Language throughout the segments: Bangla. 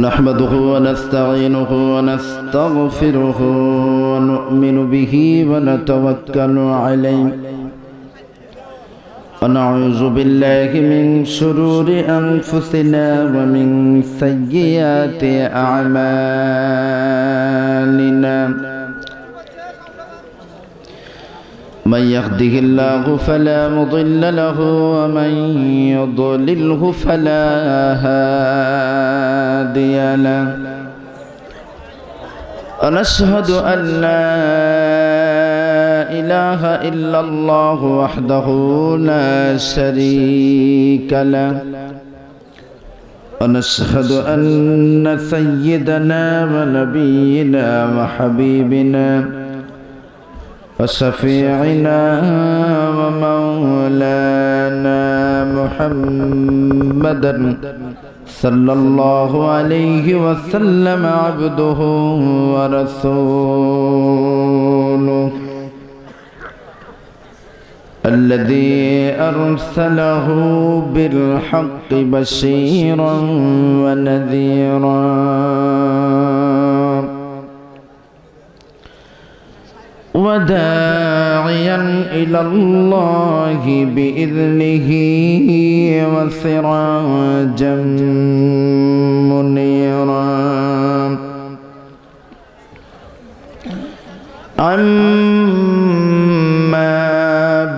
نحمده ونستعينه ونستغفره ونؤمن به ونتوكل عليه ونعوذ بالله من شرور أنفسنا ومن سيئات أعمالنا من يهده الله فلا مضل له ومن يضلله فلا هادي له ونشهد أن لا إله إلا الله وحده لا شريك له ونشهد أن سيدنا ونبينا وحبيبنا وشفيعنا ومولانا محمدا صلى الله عليه وسلم عبده ورسوله الذي أرسله بالحق بشيرا ونذيرا وداعيا إلى الله بإذنه وسراجا منيرا أما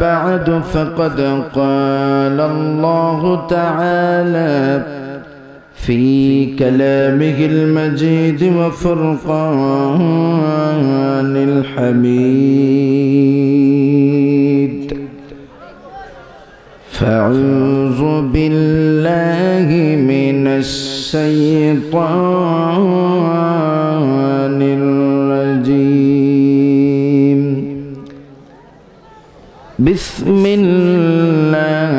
بعد فقد قال الله تعالى في كلامه المجيد وفرقان الحميد فأعوذ بالله من الشيطان الرجيم بسم الله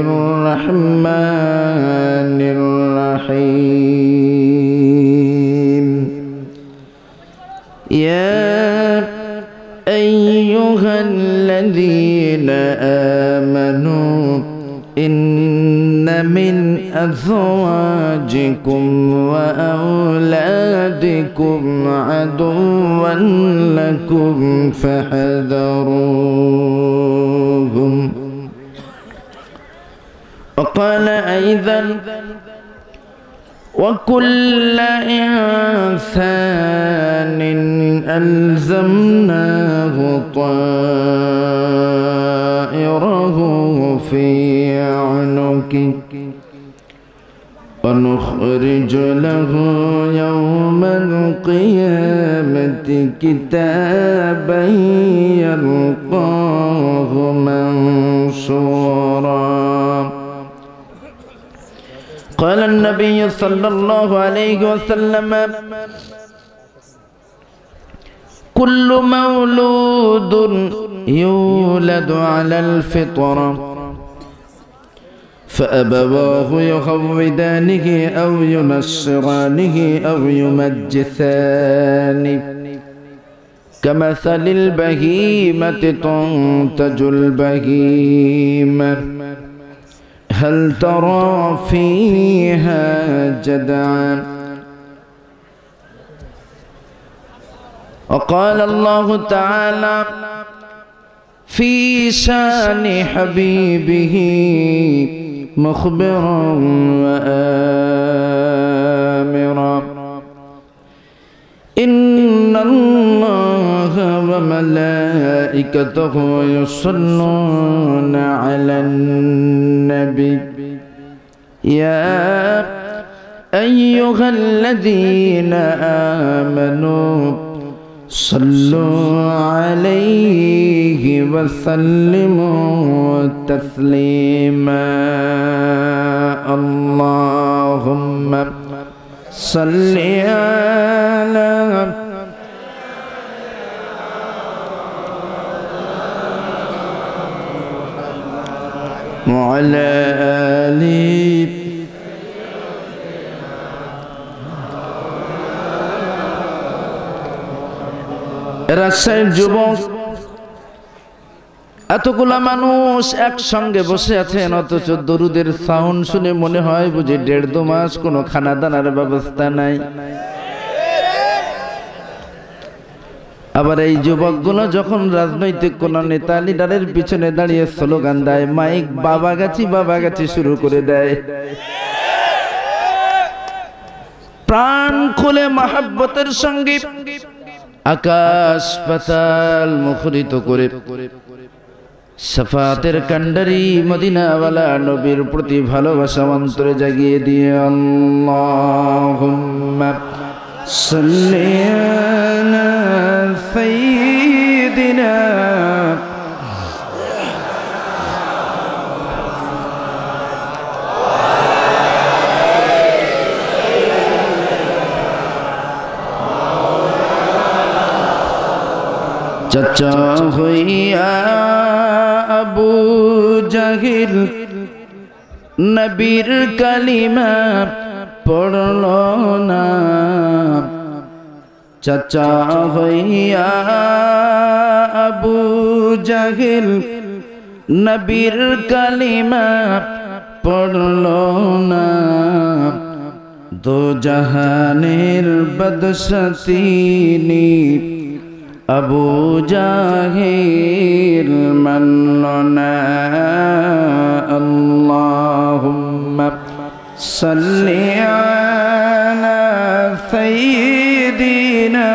الرحمن الرحيم يا أيها الذين آمنوا إن من أزواجكم وأولادكم عدوا لكم فاحذروهم وقال أيضا وكل إنسان ألزمناه طائره في عنقه ونخرج له يوم القيامة كتابا يلقاه منشورا قال النبي صلى الله عليه وسلم كل مولود يولد على الفطرة فأبواه يهودانه أو ينصرانه أو يمجسانه كمثل البهيمة تنتج البهيمة هل ترى فيها جدعا وقال الله تعالى في شان حبيبه مخبرا وآمرا إن الله وملائكته يصلون على النبي يا أيها الذين آمنوا صلوا عليه وسلموا تسليما اللهم صل على وعلى آله রাজশাহীর যুবক এতগুলা মানুষ একসঙ্গে বসে আছেন, অথচ দরুদের সাউন্ড শুনে মনে হয় বুঝি 1.5 মাস কোনো খানা দানার ব্যবস্থা নাই। আবার এই যুবকগুলো যখন রাজনৈতিক কোন নেতা লিডারের পিছনে দাঁড়িয়ে স্লোগান দেয়, মাইক বাবা গাছি শুরু করে দেয়, প্রাণ খুলে মহব্বতের সঙ্গে আকাশ পাতাল মুখরিত করে শাফাতের কান্ডারি মদিনাওয়ালা নবীর প্রতি ভালোবাসা অন্তরে জাগিয়ে দিয়ে আল্লাহুম্মা সাল্লি আলা সাইয়্যিদিনা চাচা হইয়া আবু জাহিল নবীর কালিমা পড়ল না, চাচা হইয়া আবু জাহিল নবীর কালিমা পড়ল না, দো জাহানের বদশতিনি আবু জাহিল মানল না। আল্লাহুম্মা সাল্লি আলা সাইয়্যিদিনা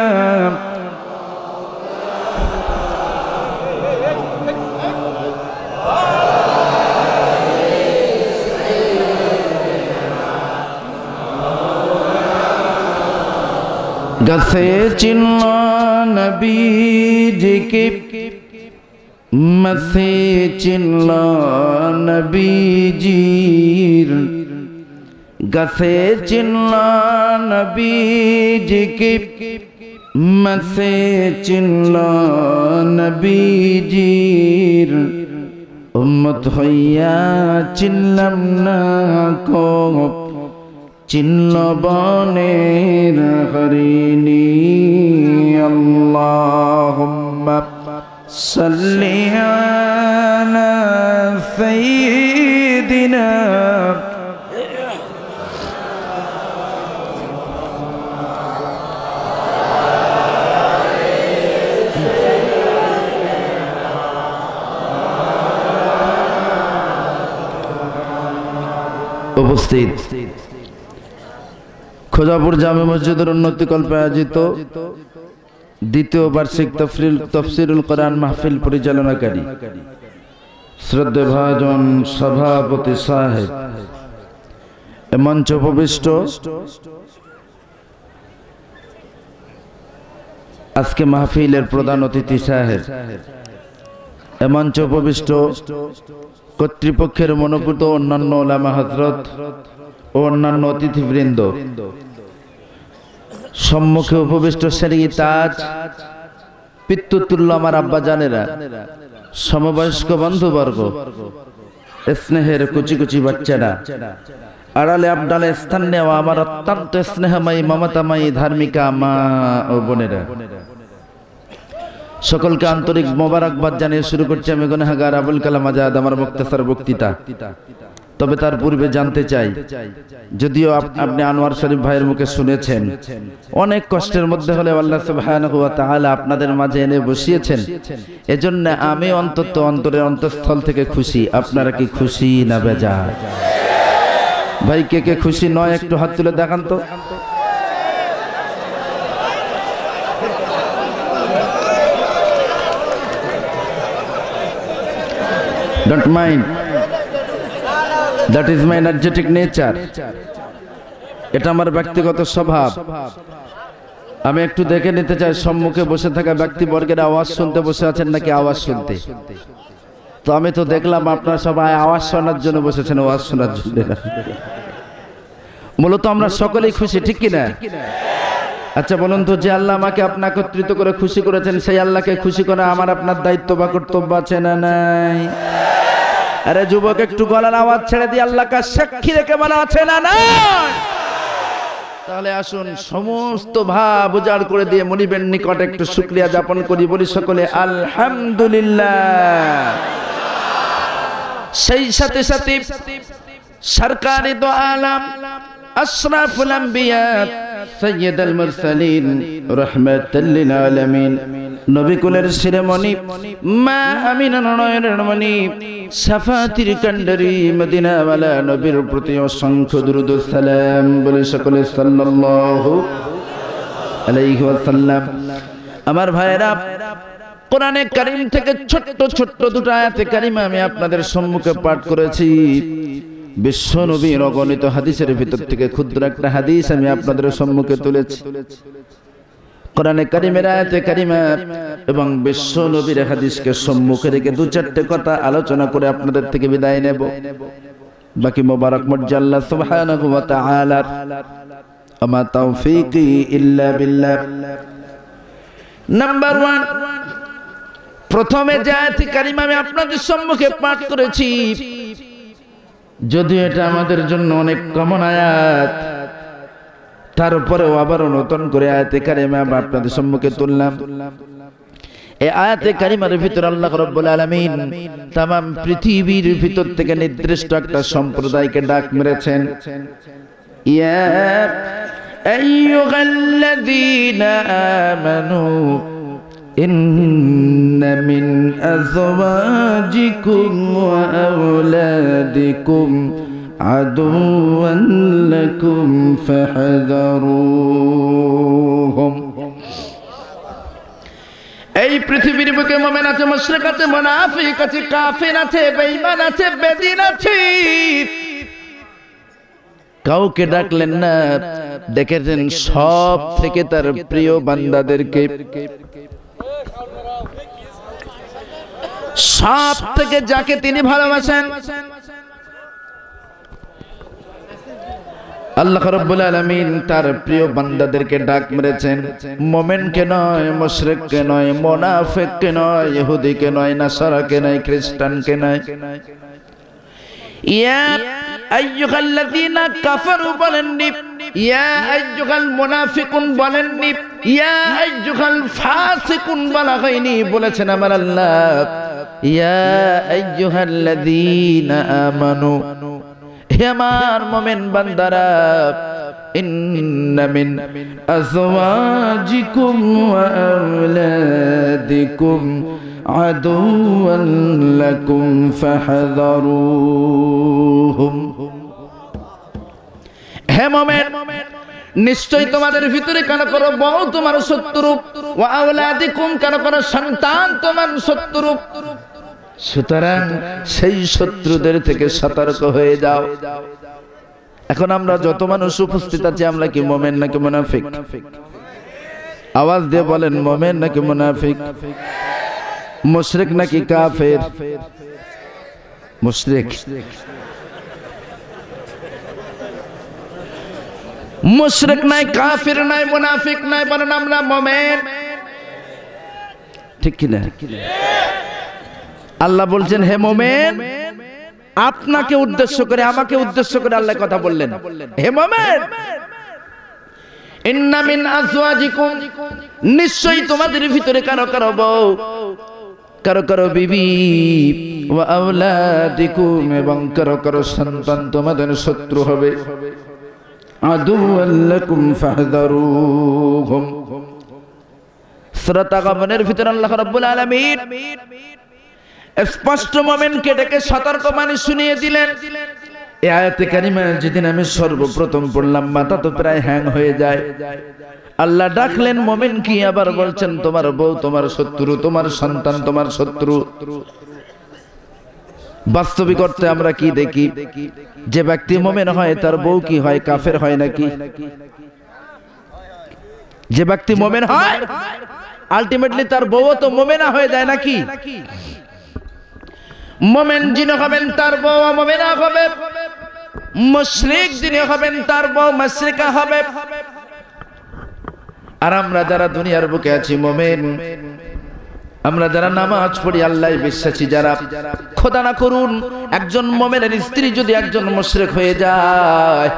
গাছে চিনল নবীজিকে, মাসে চিনল নবীজির, গাছে চিনল নবীজিকে, মাসে চিনল নবীজির, উম্মত হইয়া চিনলাম না কো, চিনল বনের হরিণী। আল্লাহুম্মা সাল্লি আলা সাইয়্যিদিনা উপস্থিত খোজাপুর জামে মসজিদের উন্নতিকল্পে আয়োজিত দ্বিতীয় বার্ষিক তফসিরুল কোরআন মাহফিল পরিচালনাকারী শ্রদ্ধেয় ভাজন সভাপতি সাহেব, মঞ্চ উপবিষ্ট আজকে মাহফিলের প্রধান অতিথি সাহেব, মঞ্চ উপবিষ্ট কর্তৃপক্ষের মনোভূত অন্যান্য ওলামা হযরত ও অন্যান্য অতিথিবৃন্দ, সম্মুখে উপবিষ্ট সেরি তাজ পিতৃতুল্য আমার আব্বা জানেরা, সমবয়স্ক বন্ধুবর্গ, স্নেহের কুচি কুচি বাচ্চারা, আড়ালে আবডালে স্থান নেওয়া আমার অত্যন্ত স্নেহময়ী মমতাময়ী ধার্মিকা মা ও বোনেরা, সকলকে আন্তরিক মোবারকবাদ জানিয়ে শুরু করছি আমি গুনাহগার আবুল কালাম আজাদ আমার মুক্তাসার বক্তৃতা। তবে তার পূর্বে জানতে চাই, যদিও আপনি আনোয়ার শরীফ ভাইয়ের মুখে শুনেছেন, অনেক কষ্টের মধ্যে হলে আল্লাহ সুবহানাহু ওয়া তাআলা আপনাদের মাঝে এনে বসিয়েছেন, এজন্য আমি অন্তত অন্তরের অন্তঃস্থল থেকে খুশি। আপনারা কি খুশি না বেজার? ভাই কে কে খুশি নয় একটু হাত তুলে দেখান তো। Don't mind. That is my energetic nature. এটা আমার ব্যক্তিগত স্বভাব। আমি একটু দেখে নিতে চাই সম্মুখে বসে থাকা ব্যক্তিবর্গের আওয়াজ শুনতে বসে আছেন নাকি আওয়াজ শুনতে। তো আমি তো দেখলাম আপনারা সবাই আওয়াজ শোনার জন্য বসেছেন, আওয়াজ শোনার জন্য। মূলত আমরা সকলেই খুশি, ঠিক কি না? আচ্ছা বলুন তো, যে আল্লাহ আমাকে আপনাকে একত্রিত করে খুশি করেছেন, সেই আল্লাহকে খুশি করা আমার আপনার দায়িত্ব বা কর্তব্য আছে না নাই? আরে যুবক, একটু গলার আওয়াজ ছেড়ে দিয়ে আল্লাহকে সাক্ষী রেখে বলা আছে না নাই? তাহলে তাহলে আসুন সমস্ত ভাব উজাড় করে দিয়ে মনিবের নিকট একটু শুকরিয়া যাপন করি, বলি সকলে আলহামদুলিল্লাহ। সেই সাথে সাথে সরকারে দো আলম আশরাফুল আম্বিয়া সাইয়্যিদুল মুরসালিন রাহমাতাল লিল আলামিন নবী কুলের শিরোমণি মা আমিনার নয়নের মণি শাফাতির কান্ডারি মদিনাওয়ালা নবীর প্রতি অসংখ্য দুরূদ ও সালাম বলে সকলে সাল্লাল্লাহু আলাইহি ওয়াসাল্লাম। আমার ভাইরা, কোরআনে কারীম থেকে ছোট্ট ছোট্ট দুটো আয়াতে কারিমা আমি আপনাদের সম্মুখে পাঠ করেছি। বিশ্ব নবীর অগণিত হাদিসের ভিতর থেকে ক্ষুদ্র একটা হাদিস আমি আপনাদের সম্মুখে তুলেছি। কোরআনে কারীমের আয়াতে কারিমা এবং বিশ্ব নবীর হাদিসকে সম্মুখে রেখে দু চারটে কথা আলোচনা করে আপনাদের থেকে বিদায় নেব। বাকি মোবারক মর্যাদা আল্লাহ সুবহানাহু ওয়া তাআলা। আমা তাওফীকি ইল্লা বিল্লাহ। নাম্বার 1, প্রথমে যে আয়াতে কারিমা আমি আপনাদের সম্মুখে পাঠ করেছি, যদিও এটা আমাদের জন্য অনেক কমন আয়াত, তারপরেও আবারও নতুন করে আয়াতে কারিমা আপনাদের সম্মুখে তুললাম। এই আয়াতে কারিমার ভিতর আল্লাহ রাব্বুল আলামিন तमाम পৃথিবীর ভিতর থেকে নির্দিষ্ট একটা সম্প্রদায়কে ডাক মেরেছেন। ইয়া আইয়ুহাল্লাযীনা আমানু ইন্না মিন আযওয়াজিকুম ওয়া আওলাদিকুম আদুওয়ান লাকুম ফাহযারুহুম। এই পৃথিবীর বুকে মুমিন আছে, মুশরিক আছে, মুনাফিক আছে, কাফির আছে, বেঈমান আছে, বেদিন আছে। কাউকে ডাকলেন না, দেখেছেন সব থেকে তার প্রিয় বান্দাদেরকে, সব থেকে যাকে তিনি ভালোবাসেন আল্লাহ রাব্বুল আলামিন তার প্রিয় বান্দাদেরকে ডাক মেরেছেন। মুমিনকে নয়, মুশরিককে নয়, মুনাফিককে নয়, ইহুদিকে নয়, নাসারাকে নয়, খ্রিস্টানকে নয়। ইয়া আইয়ুহাল্লাযীনা কাফারু বলেননি, ইয়া আইয়ুহাল মুনাফিকুন বলেননি, ইয়া আইয়ুহাল ফাসিকুন বলা হয়নি, বলেছেন আমার আল্লাহ ইয়া আইয়ুহাল্লাযীনা আমানু, হে আমার মুমিন বান্দারা, ইন্না মিন আযওয়াজিকুম ওয়া আওলাদিকুম আদুওয়ান লাকুম ফাহযারুহুম। হে মুমিন, নিশ্চয়ই তোমাদের ভিতরে কারো কারো বউ তোমার শত্রু, ওয়া আওলাদিকুম কারো কারো সন্তান তোমার শত্রু। সুতরাং সেই শত্রুদের থেকে সতর্ক হয়ে যাও। এখন আমরা যত মানুষ উপস্থিত আছি, আমরা কি মুমিন নাকি মুনাফিক? আওয়াজ দিয়ে বলেন, মুমিন নাকি মুনাফিক? মুশরিক নাকি কাফের? মুশরিক। মুশরিক নাই, কাফের নাই, মুনাফিক নাই, বলেন আমরা মুমিন। ঠিক কি না? আল্লাহ বলছেন, হে মুমিন, আপনাকে উদ্দেশ্য করে, আমাকে উদ্দেশ্য করে আল্লাহ কথা বললেন। হে মুমিন, ইন্না মিন আযওয়াজিকুম, নিশ্চয়ই তোমাদের ভিতরে কারো কারো বউ, কারো কারো বিবি, ওয়া আওলাদিকুম এবং কারো কারো সন্তান তোমাদের শত্রু হবে। আদুওয়ান লাকুম ফাহযারুহুম। সূরা তাগাবুনের ভিতরে আল্লাহ রাব্বুল আলামিন স্পষ্ট মুমিনকে ডেকে সতর্কবাণী শুনিয়ে দিলেন। এই আয়াতে কারিমা যেদিন আমি সর্বপ্রথম পড়লাম, মাথা তো প্রায় হ্যাং হয়ে যায়। আল্লাহ ডাকলেন মুমিন কি, আবার বলছেন তোমার বউ তোমার শত্রু, তোমার সন্তান তোমার শত্রু। বাস্তবিক অর্থে আমরা কি দেখি, যে ব্যক্তি মুমিন হয় তার বউ কি হয়, কাফের হয় নাকি? যে ব্যক্তি মুমিন হয় আলটিমেটলি তার বউ তো মুমিনা হয়ে যায় নাকি? মুমিন যিনি হবেন তার বউ মুমিনা হবে, মুশরিক যিনি হবেন তার বউ মুশরিকা হবে। আর আমরা যারা দুনিয়ার বুকে আছি মুমিন, আমরা যারা নামাজ পড়ি, আল্লাহই বিশ্বাসী যারা, খোদা না করুন একজন মুমিনের স্ত্রী যদি একজন মুশরিক হয়ে যায়,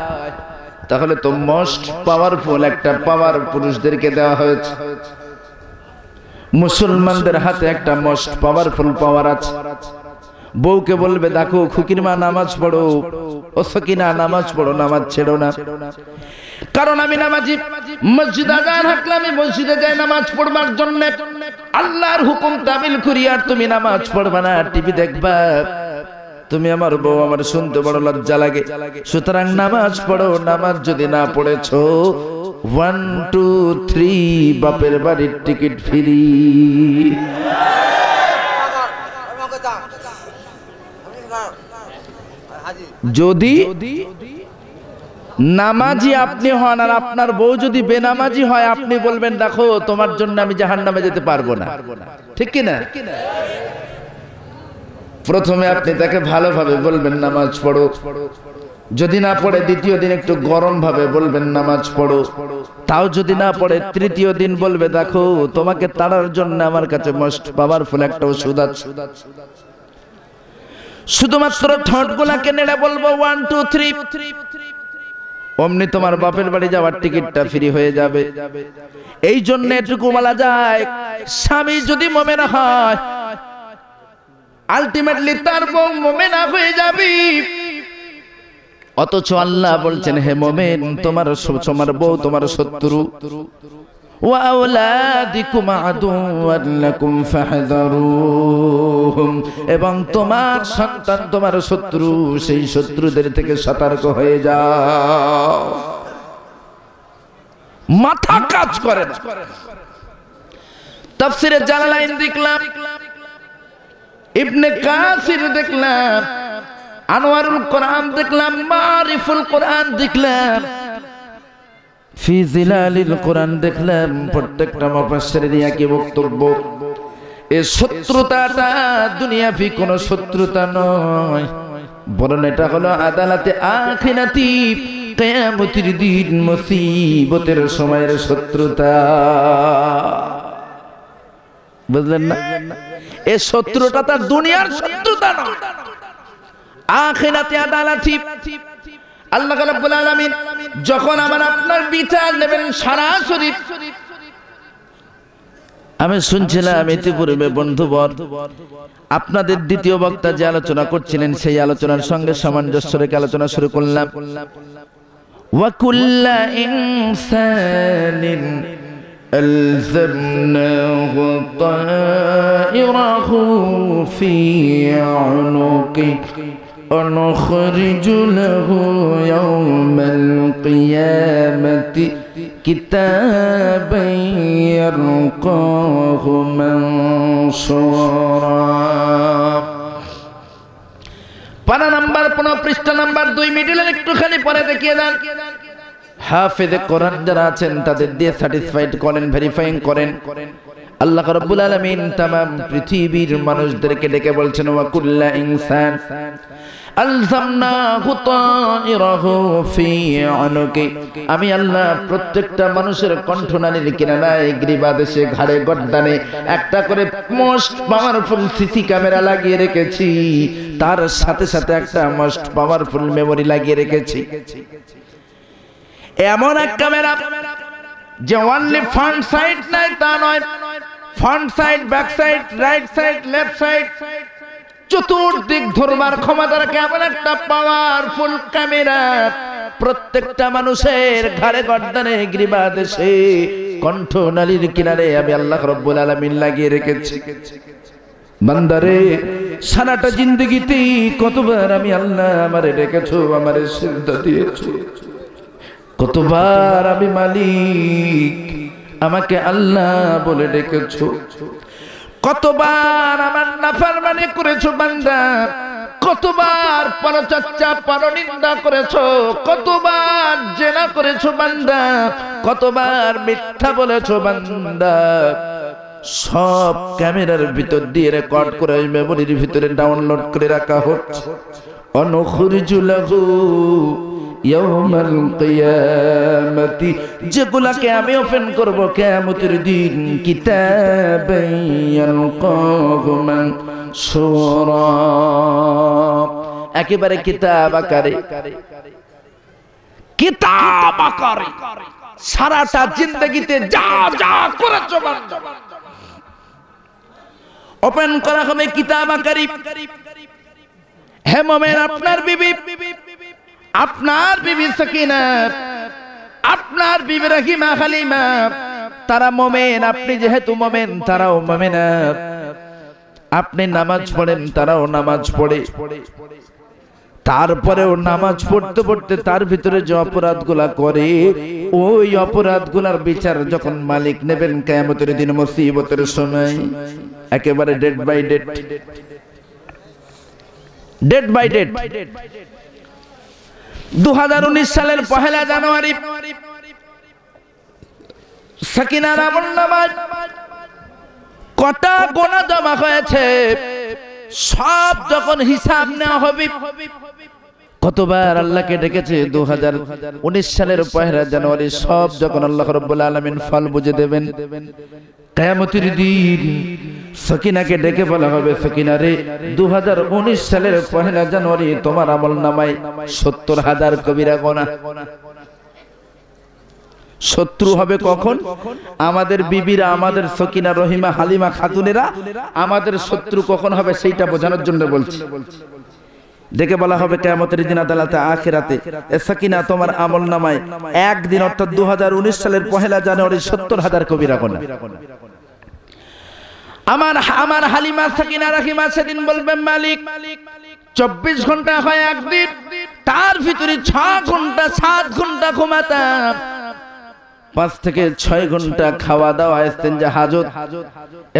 তাহলে তো মোস্ট পাওয়ারফুল একটা পাওয়ার পুরুষদেরকে দেওয়া হয়েছে। মুসলমানদের হাতে একটা মোস্ট পাওয়ারফুল পাওয়ার আছে। বউকে বলবে দেখো খুকির মা নামাজ পড়ো, ও সকিনা নামাজ পড়ো, নামাজ ছেড়ো না। কারণ আমি নামাজি, মসজিদ আজান হাঁটলে আমি মসজিদে যাই নামাজ পড়বার জন্য। আল্লাহর হুকুম তামিল করি আর তুমি নামাজ পড়বা না, টিভি দেখবা। তুমি আমার বউ, আমার শুনতে বড় লজ্জা লাগে। সুতরাং নামাজ পড়ো। নামাজ যদি না পড়েছো 1 2 3 বাপের বাড়ির টিকিট ফ্রি। যদি নামাজি আপনি হন আর আপনার বউ যদি বেনামাজি হয়, আপনি বলবেন দেখো তোমার জন্য আমি জাহান্নামে যেতে পারবো না, ঠিক কি না? প্রথমে আপনি তাকে ভালোভাবে বলবেন নামাজ পড়ো, যদি না পড়ে দ্বিতীয় দিন একটু গরম ভাবে বলবেন নামাজ পড়ো। তাও যদি না পড়ে তৃতীয় দিন বলবে দেখো তোমাকে তাড়ার জন্য আমার কাছে মোস্ট পাওয়ারফুল একটা ওষুধ আছে। শুধুমাত্র ঠোঁটগুলাকে নেড়ে বলবো 1 2 3, অমনি তোমার বাপের বাড়ি যাওয়ার টিকিটটা ফ্রি হয়ে যাবে। এই জন্য এটুকু বলা যায়, স্বামী যদি মুমিন হয় আলটিমেটলি তার বউ মুমিনা হয়ে যাবে। অথচ আল্লাহ বলছেন হে মুমিন, তোমার বউ তোমার শত্রু। ওয়া আওলাদিকুম আদুওয়ান লাকুম ফাহযারুহুম, এবং তোমার সন্তান তোমার শত্রু, সেই শত্রুদের থেকে সতর্ক হয়ে যাও। মাথা কাজ করে না। তাফসীরে জালালাইন দেখলাম, ইবনে কাসির দেখলাম, আনোয়ারুল কোরআন দেখলাম, মারিফুল কোরআন দেখলাম, ফি জিলালিল কোরআন দেখলাম। প্রত্যেকটা মুফাসসিরের একই বক্তব্য, এই শত্রুতাটা দুনিয়াবি কোনো শত্রুতা নয়, বরং এটা হলো আদালতে আখিরাতি, কিয়ামতের দিন মুসিবতের সময়ের শত্রুতা। বুঝলেন না? এই শত্রুটা তার দুনিয়ার শত্রুতা নয়, আখিরাতে আদালতি। আল্লাহ রাব্বুল আলামিন যখন আমার আপনার বিচার নেবেন সরাসরি। আমি শুনছিলাম ইতিপূর্বে বন্ধুবর আপনাদের দ্বিতীয় বক্তা যে আলোচনা করছিলেন, সেই আলোচনার সঙ্গে সামঞ্জস্য রেখে আলোচনা শুরু করলাম। ওয়া কুল্লা ইনসানিন আলজামনাহু তায়রাহু ফি উনুকি ونخرج له يوم القيامة كتابا يلقاه منشورا। পারা নাম্বার 15, পৃষ্ঠা নাম্বার 2, মিডলের একটুখানি পরে দেখিয়ে দেন। হাফেজে কোরআন যারা আছেন তাদের দিয়ে স্যাটিসফাইড করেন, ভেরিফাইং করেন। আল্লাহ রাব্বুল আলামিন तमाम পৃথিবীর মানুষদেরকে ডেকে বলছেন ওয়া কুল্লা ইনসান আলজামনাহু তায়রাহু ফি উনুকি, আমি আল্লাহ প্রত্যেকটা মানুষের কণ্ঠনালীর কিনারায়, গ্রীবাদেশে, ঘাড়ে, গর্দানে একটা করে মোস্ট পাওয়ারফুল সিসি ক্যামেরা লাগিয়ে রেখেছি, তার সাথে সাথে একটা মোস্ট পাওয়ারফুল মেমোরি লাগিয়ে রেখেছি। এমন এক ক্যামেরা যে অনলি ফ্রন্ট সাইড নাই তা নয়, front side, back side, right side, left side, চতুর্দিক ধরবার ক্ষমতা রাখে এমন একটা পাওয়ারফুল ক্যামেরা প্রত্যেকটা মানুষের ঘাড়ে, গর্দানে, গ্রীবাদেশে, কণ্ঠনালীর কিনারে আমি আল্লাহ রাব্বুল আলামিন লাগিয়ে রেখেছি। বান্দারে, সারাটা জিন্দেগিতে কতবার আমি আল্লাহ আমারে ডেকেছো, আমারে সিজদা দিয়েছো, কতবার আমি মালিক আমাকে আল্লাহ বলে ডেকেছো, কতবার আমার নাফরমানি করেছো বান্দা, কতবার পরচর্চা, পরনিন্দা করেছো, কতবার জেনা করেছো বান্দা, কতবার মিথ্যা বলেছো বান্দা। সব ক্যামেরার ভিতর দিয়ে রেকর্ড করে মেমোরির ভিতরে ডাউনলোড করে রাখা হচ্ছে। অনুখরিজু লাহু ইয়াউমাল কিয়ামতি, যেগুলাকে আমি ওপেন করব কিয়ামতের দিন, কিতাবান ইয়ালকাহু মানশুরা, একেবারে কিতাব আকারে কিতাব আকারে সারাটা জিন্দেগিতে যা যা করেছো ওপেন করা হবে কিতাব আকারে। হে মুমিন, আপনার বিবি সাকিনা, আপনার বিবি রাহিমা হালিমা, তারা মুমিন, আপনি যেহেতু মুমিন তারাও মুমিন। আপনি নামাজ পড়েন, তারাও নামাজ পড়ে। তারপরেও নামাজ পড়তে পড়তে তার ভিতরে যে অপরাধগুলা করে, ওই অপরাধগুলার বিচার যখন মালিক নেবেন কিয়ামতের দিন, মুসিবতের সময়, একেবারে ডেট বাই ডেট 2019 সালের 1 জানুয়ারি সাকিনার আমলনামায় কটা গোনা জমা হয়েছে সব যখন হিসাব নেওয়া হবে, কতবার আল্লাহকে ডেকেছে 2019 সালের 1 জানুয়ারি, সব যখন আল্লাহ রাব্বুল আলামিন ফল বুঝে দেবেন, কিয়ামতের দিন সাকিনাকে ডেকে বলা হবে, সাকিনা রে, 2019 সালের 1 জানুয়ারি তোমার আমলনামায় 70,000 কবিরা গুনাহ। শত্রু হবে কখন? আমাদের বিবিরা, আমাদের সাকিনা, রহিমা, হালিমা খাতুনেরা আমাদের শত্রু কখন হবে সেইটা বোঝানোর জন্য বলছি। ডেকে বলা হবে কিয়ামতের দিন আদালতে, আখিরাতে, সাকিনা তোমার আমলনামায় একদিন অর্থাৎ 2019 সালের 1 জানুয়ারি 70,000 কবিরা গুনাহ। আমার হালিমা, সাকিনা, রাহিমা সেদিন বলবে, মালিক 24 ঘন্টা হয় একদিন, তার ভিতরে 6 ঘন্টা 7 ঘন্টা ঘুমাতাম, 5 থেকে 6 ঘন্টা খাওয়া দাওয়া, ইস্তেঞ্জা, হাজত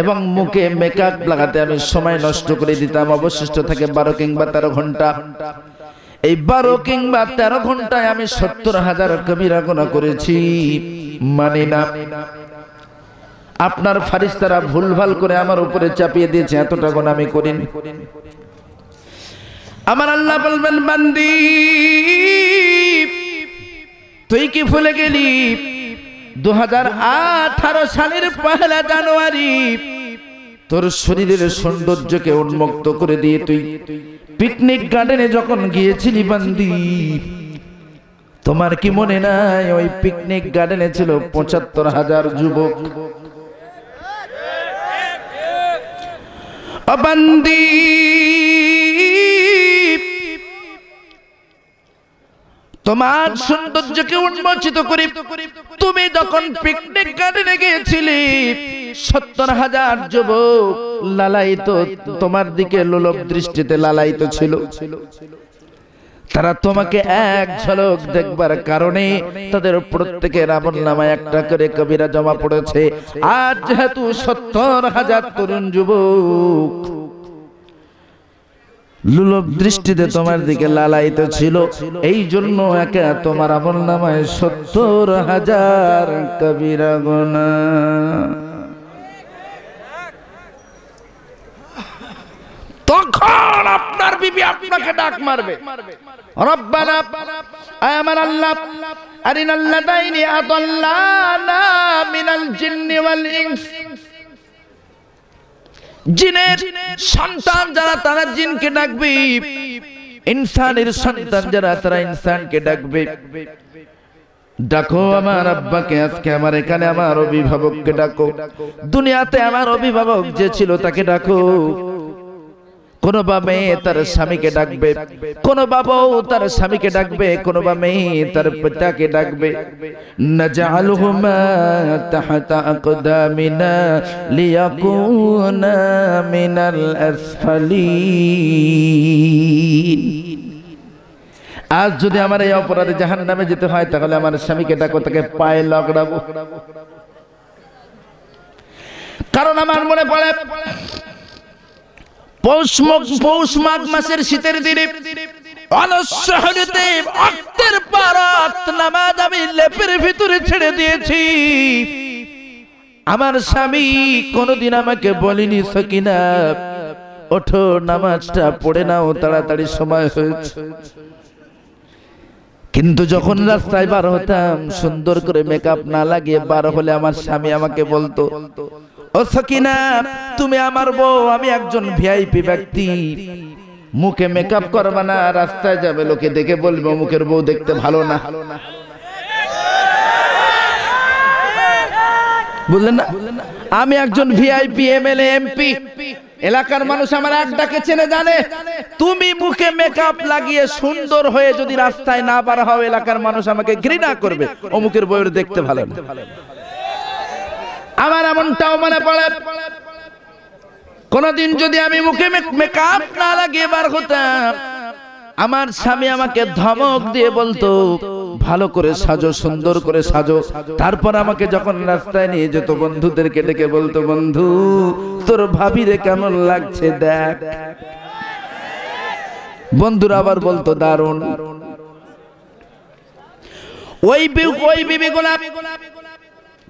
এবং মুখে মেকআপ লাগাতে আমি সময় নষ্ট করে দিতাম। অবশিষ্ট থাকে 12 কিংবা 13 ঘন্টা। এই 12 কিংবা 13 ঘন্টায় আমি 70,000 কবিরা গুনাহ করেছি, মানি না। আপনার ফারিস্তারা ভুলভাল করে আমার উপরে চাপিয়ে দিয়েছে, এতটা গুনাহ আমি করিনি। আমার আল্লাহ বলবেন, বান্দি তুই কি ভুলে গেলি 2018 সালের 1 জানুয়ারি তোর শরীরের সৌন্দর্যকে উন্মুক্ত করে দিয়ে তুই পিকনিক গার্ডেনে যখন গিয়েছিলি বান্দি, তোমার কি মনে নাই ওই পিকনিক গার্ডেনে ছিল 75,000 যুবক? ও বান্দি, তোমার সৌন্দর্যকে উন্মোচিত করে তুমি যখন পিকনিক গার্ডেনে গিয়েছিলে, 70,000 যুবক লালায়িত, তোমার দিকে লোলক দৃষ্টিতে লালায়িত ছিল। তারা তোমাকে এক ঝলক দেখবার কারণে তাদের প্রত্যেকের আমলনামায় একটা করে কবিরা জমা পড়েছে। আর যেহেতু 70,000 তরুণ যুবক লুলভ দৃষ্টিতে তোমার দিকে লালায়িত ছিল, এই জন্য একা তোমার আমলনামায় 70,000 কবিরা গুনাহ। তখন আপনার বিবি আপনাকে ডাক মারবে, রব্বানা, আমার আল্লাহ, আরিনাল লাদাইনি আদাল্লানা মিনাল জিন্নি ওয়াল ইনস। জিনের সন্তান যারা তারা জিনকে ডাকবে, ইনসানের সন্তান যারা তারা ইনসানকে ডাকবে। ডাকো আমার আব্বাকে, আজকে আমার এখানে আমার অভিভাবককে ডাকো, দুনিয়াতে আমার অভিভাবক যে ছিল তাকে ডাকো। কোন বা মেয়ে তার স্বামীকে ডাকবে, কোন বাবাও তার স্বামীকে ডাকবে, কোন বা মেয়ে তার পিতাকে ডাকবে। নাজআলুহুমা তাহতা আকদামিনা লিয়াকুনা মিনাল আসফালিন। আজ যদি আমার এই অপরাধে জাহান্নামে যেতে হয়, তাহলে আমার স্বামীকে ডাকো, তাকে পায়ে লাগড়াবো। কারণ আমার মনে পড়ে পৌষ মাঘ মাসের শীতের দিনে অলসহনীতে অক্তের পারাত নামাজ আমি লেপের ভিতরে ছেড়ে দিয়েছি। আমার স্বামী কোনদিন আমাকে বলেনি, সাকিনা ওঠো নামাজটা পড়ে নাও, তাড়াতাড়ি সময় হয়েছে। কিন্তু যখন রাস্তায় বার হতাম, সুন্দর করে মেকআপ না লাগিয়ে বার হলে আমার স্বামী আমাকে বলতো, ও সাকিনা তুমি আমার বউ, আমি একজন ভিআইপি ব্যক্তি, মুখে মেকআপ করবে না, রাস্তায় যাবে লোকে দেখে বলবে মুখের বউ দেখতে ভালো না। বুঝলেন না? আমি একজন ভিআইপি, এমএলএ, এমপি, এলাকার মানুষ আমার এক ডাকে চেনে জানে। তুমি মুখে মেকআপ লাগিয়ে সুন্দর হয়ে যদি রাস্তায় না বার হও, এলাকার মানুষ আমাকে ঘৃণা করবে, অমুকের বউয়ের দেখতে ভালো না। আমার এমনটাও মনে পড়ে, কোনদিন যদি আমি মুখে মেকআপ না লাগিয়ে বার হতাম, আমার স্বামী আমাকে ধমক দিয়ে বলতো ভালো করে সাজো, সুন্দর করে সাজো। তারপর আমাকে যখন রাস্তায় নিয়ে যেত, বন্ধুদেরকে ডেকে বলতো বন্ধু তোর ভাবিরে কেমন লাগছে দেখ। বন্ধুরা আবার বলতো দারুণ। ওই বিবিগুলা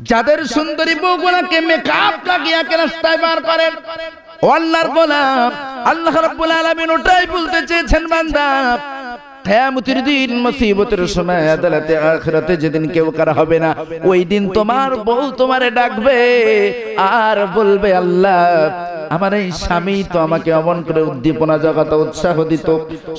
যাদের সুন্দরী বউগুলাকে মেকআপ লাগিয়ে রাস্তায় বার করেন, আল্লাহর গোলাম আল্লাহ রাব্বুল আলামিন ওটাই বলতে চেয়েছেন বান্দা, কিয়ামতের দিন মুসিবতের সময় আদালতে আখিরাতে যেদিন কেউ কারা হবে না, ওই দিন তোমার বউ তোমারে ডাকবে আর বলবে আল্লাহ আমার এই স্বামী তো আমাকে অমন করে উদ্দীপনা জগাতো, উৎসাহ দিত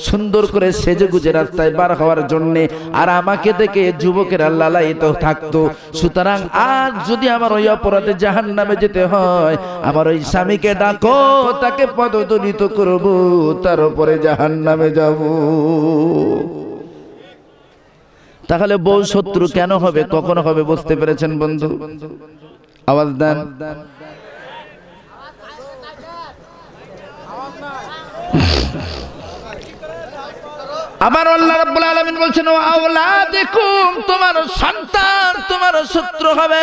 সুন্দর করে সেজে গুজে রাস্তায় বার হওয়ার জন্য, আর আমাকে দেখে যুবকেরা লালায়িত থাকতো। সুতরাং আজ যদি আমার ওই অপরাধে জাহান্নামে যেতে হয়, আমার ওই স্বামীকে ডাকো, তাকে পদদলিত করব, তার উপরে জাহান্নামে যাব। তাহলে বউ শত্রু কেন হবে, কখন হবে বুঝতে পেরেছেন বন্ধু? আওয়াজ দেন। আবার আল্লাহ রাব্বুল আলামিন বলছেন ওয়া আওলাদিকুম, তোমার সন্তান তোমার শত্রু হবে।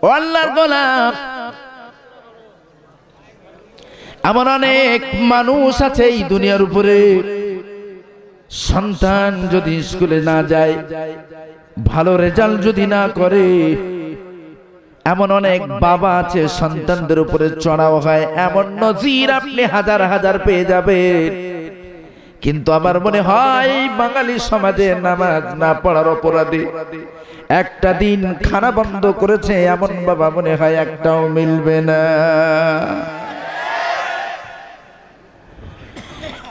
ও আল্লাহর গোলাম, এমন অনেক মানুষ আছে এই দুনিয়ার উপরে, সন্তান যদি স্কুলে না যায়, ভালো রেজাল্ট যদি না করে, এমন অনেক বাবা আছে সন্তানদের উপরে চড়াও হয়, এমন নজির আপনি হাজার হাজার পেয়ে যাবেন। কিন্তু আমার মনে হয় বাঙালি সমাজে নামাজ না পড়ার অপরাধে একটা দিন খানা বন্ধ করেছে এমন বাবা মনে হয় একটাও মিলবে না।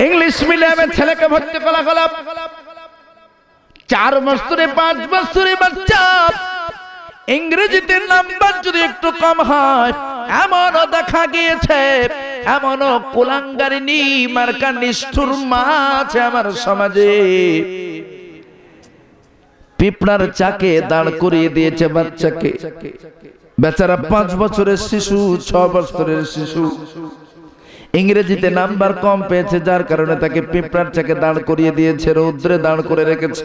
ইংলিশ মিডিয়ামে ছেলেকে ভর্তি করা হলো, 4 বছরে 5 বছরে বাচ্চা, ইংরেজিতে নাম্বার যদি একটু কম হয়, এমনও দেখা গিয়েছে, এমনও কুলাঙ্গারিনী মার্কা নিষ্ঠুর মা আছে আমার সমাজে, পিঁপড়ার চাকে দাঁড় করিয়ে দিয়েছে বাচ্চাকে। বেচারা 5 বছরের শিশু, 6 বছরের শিশু, ইংরেজিতে নাম্বার কম পেয়েছে, যার কারণে তাকে পিঁপড়ার চাকে দাঁড় করিয়ে দিয়েছে, রৌদ্রে দাঁড় করে রেখেছে,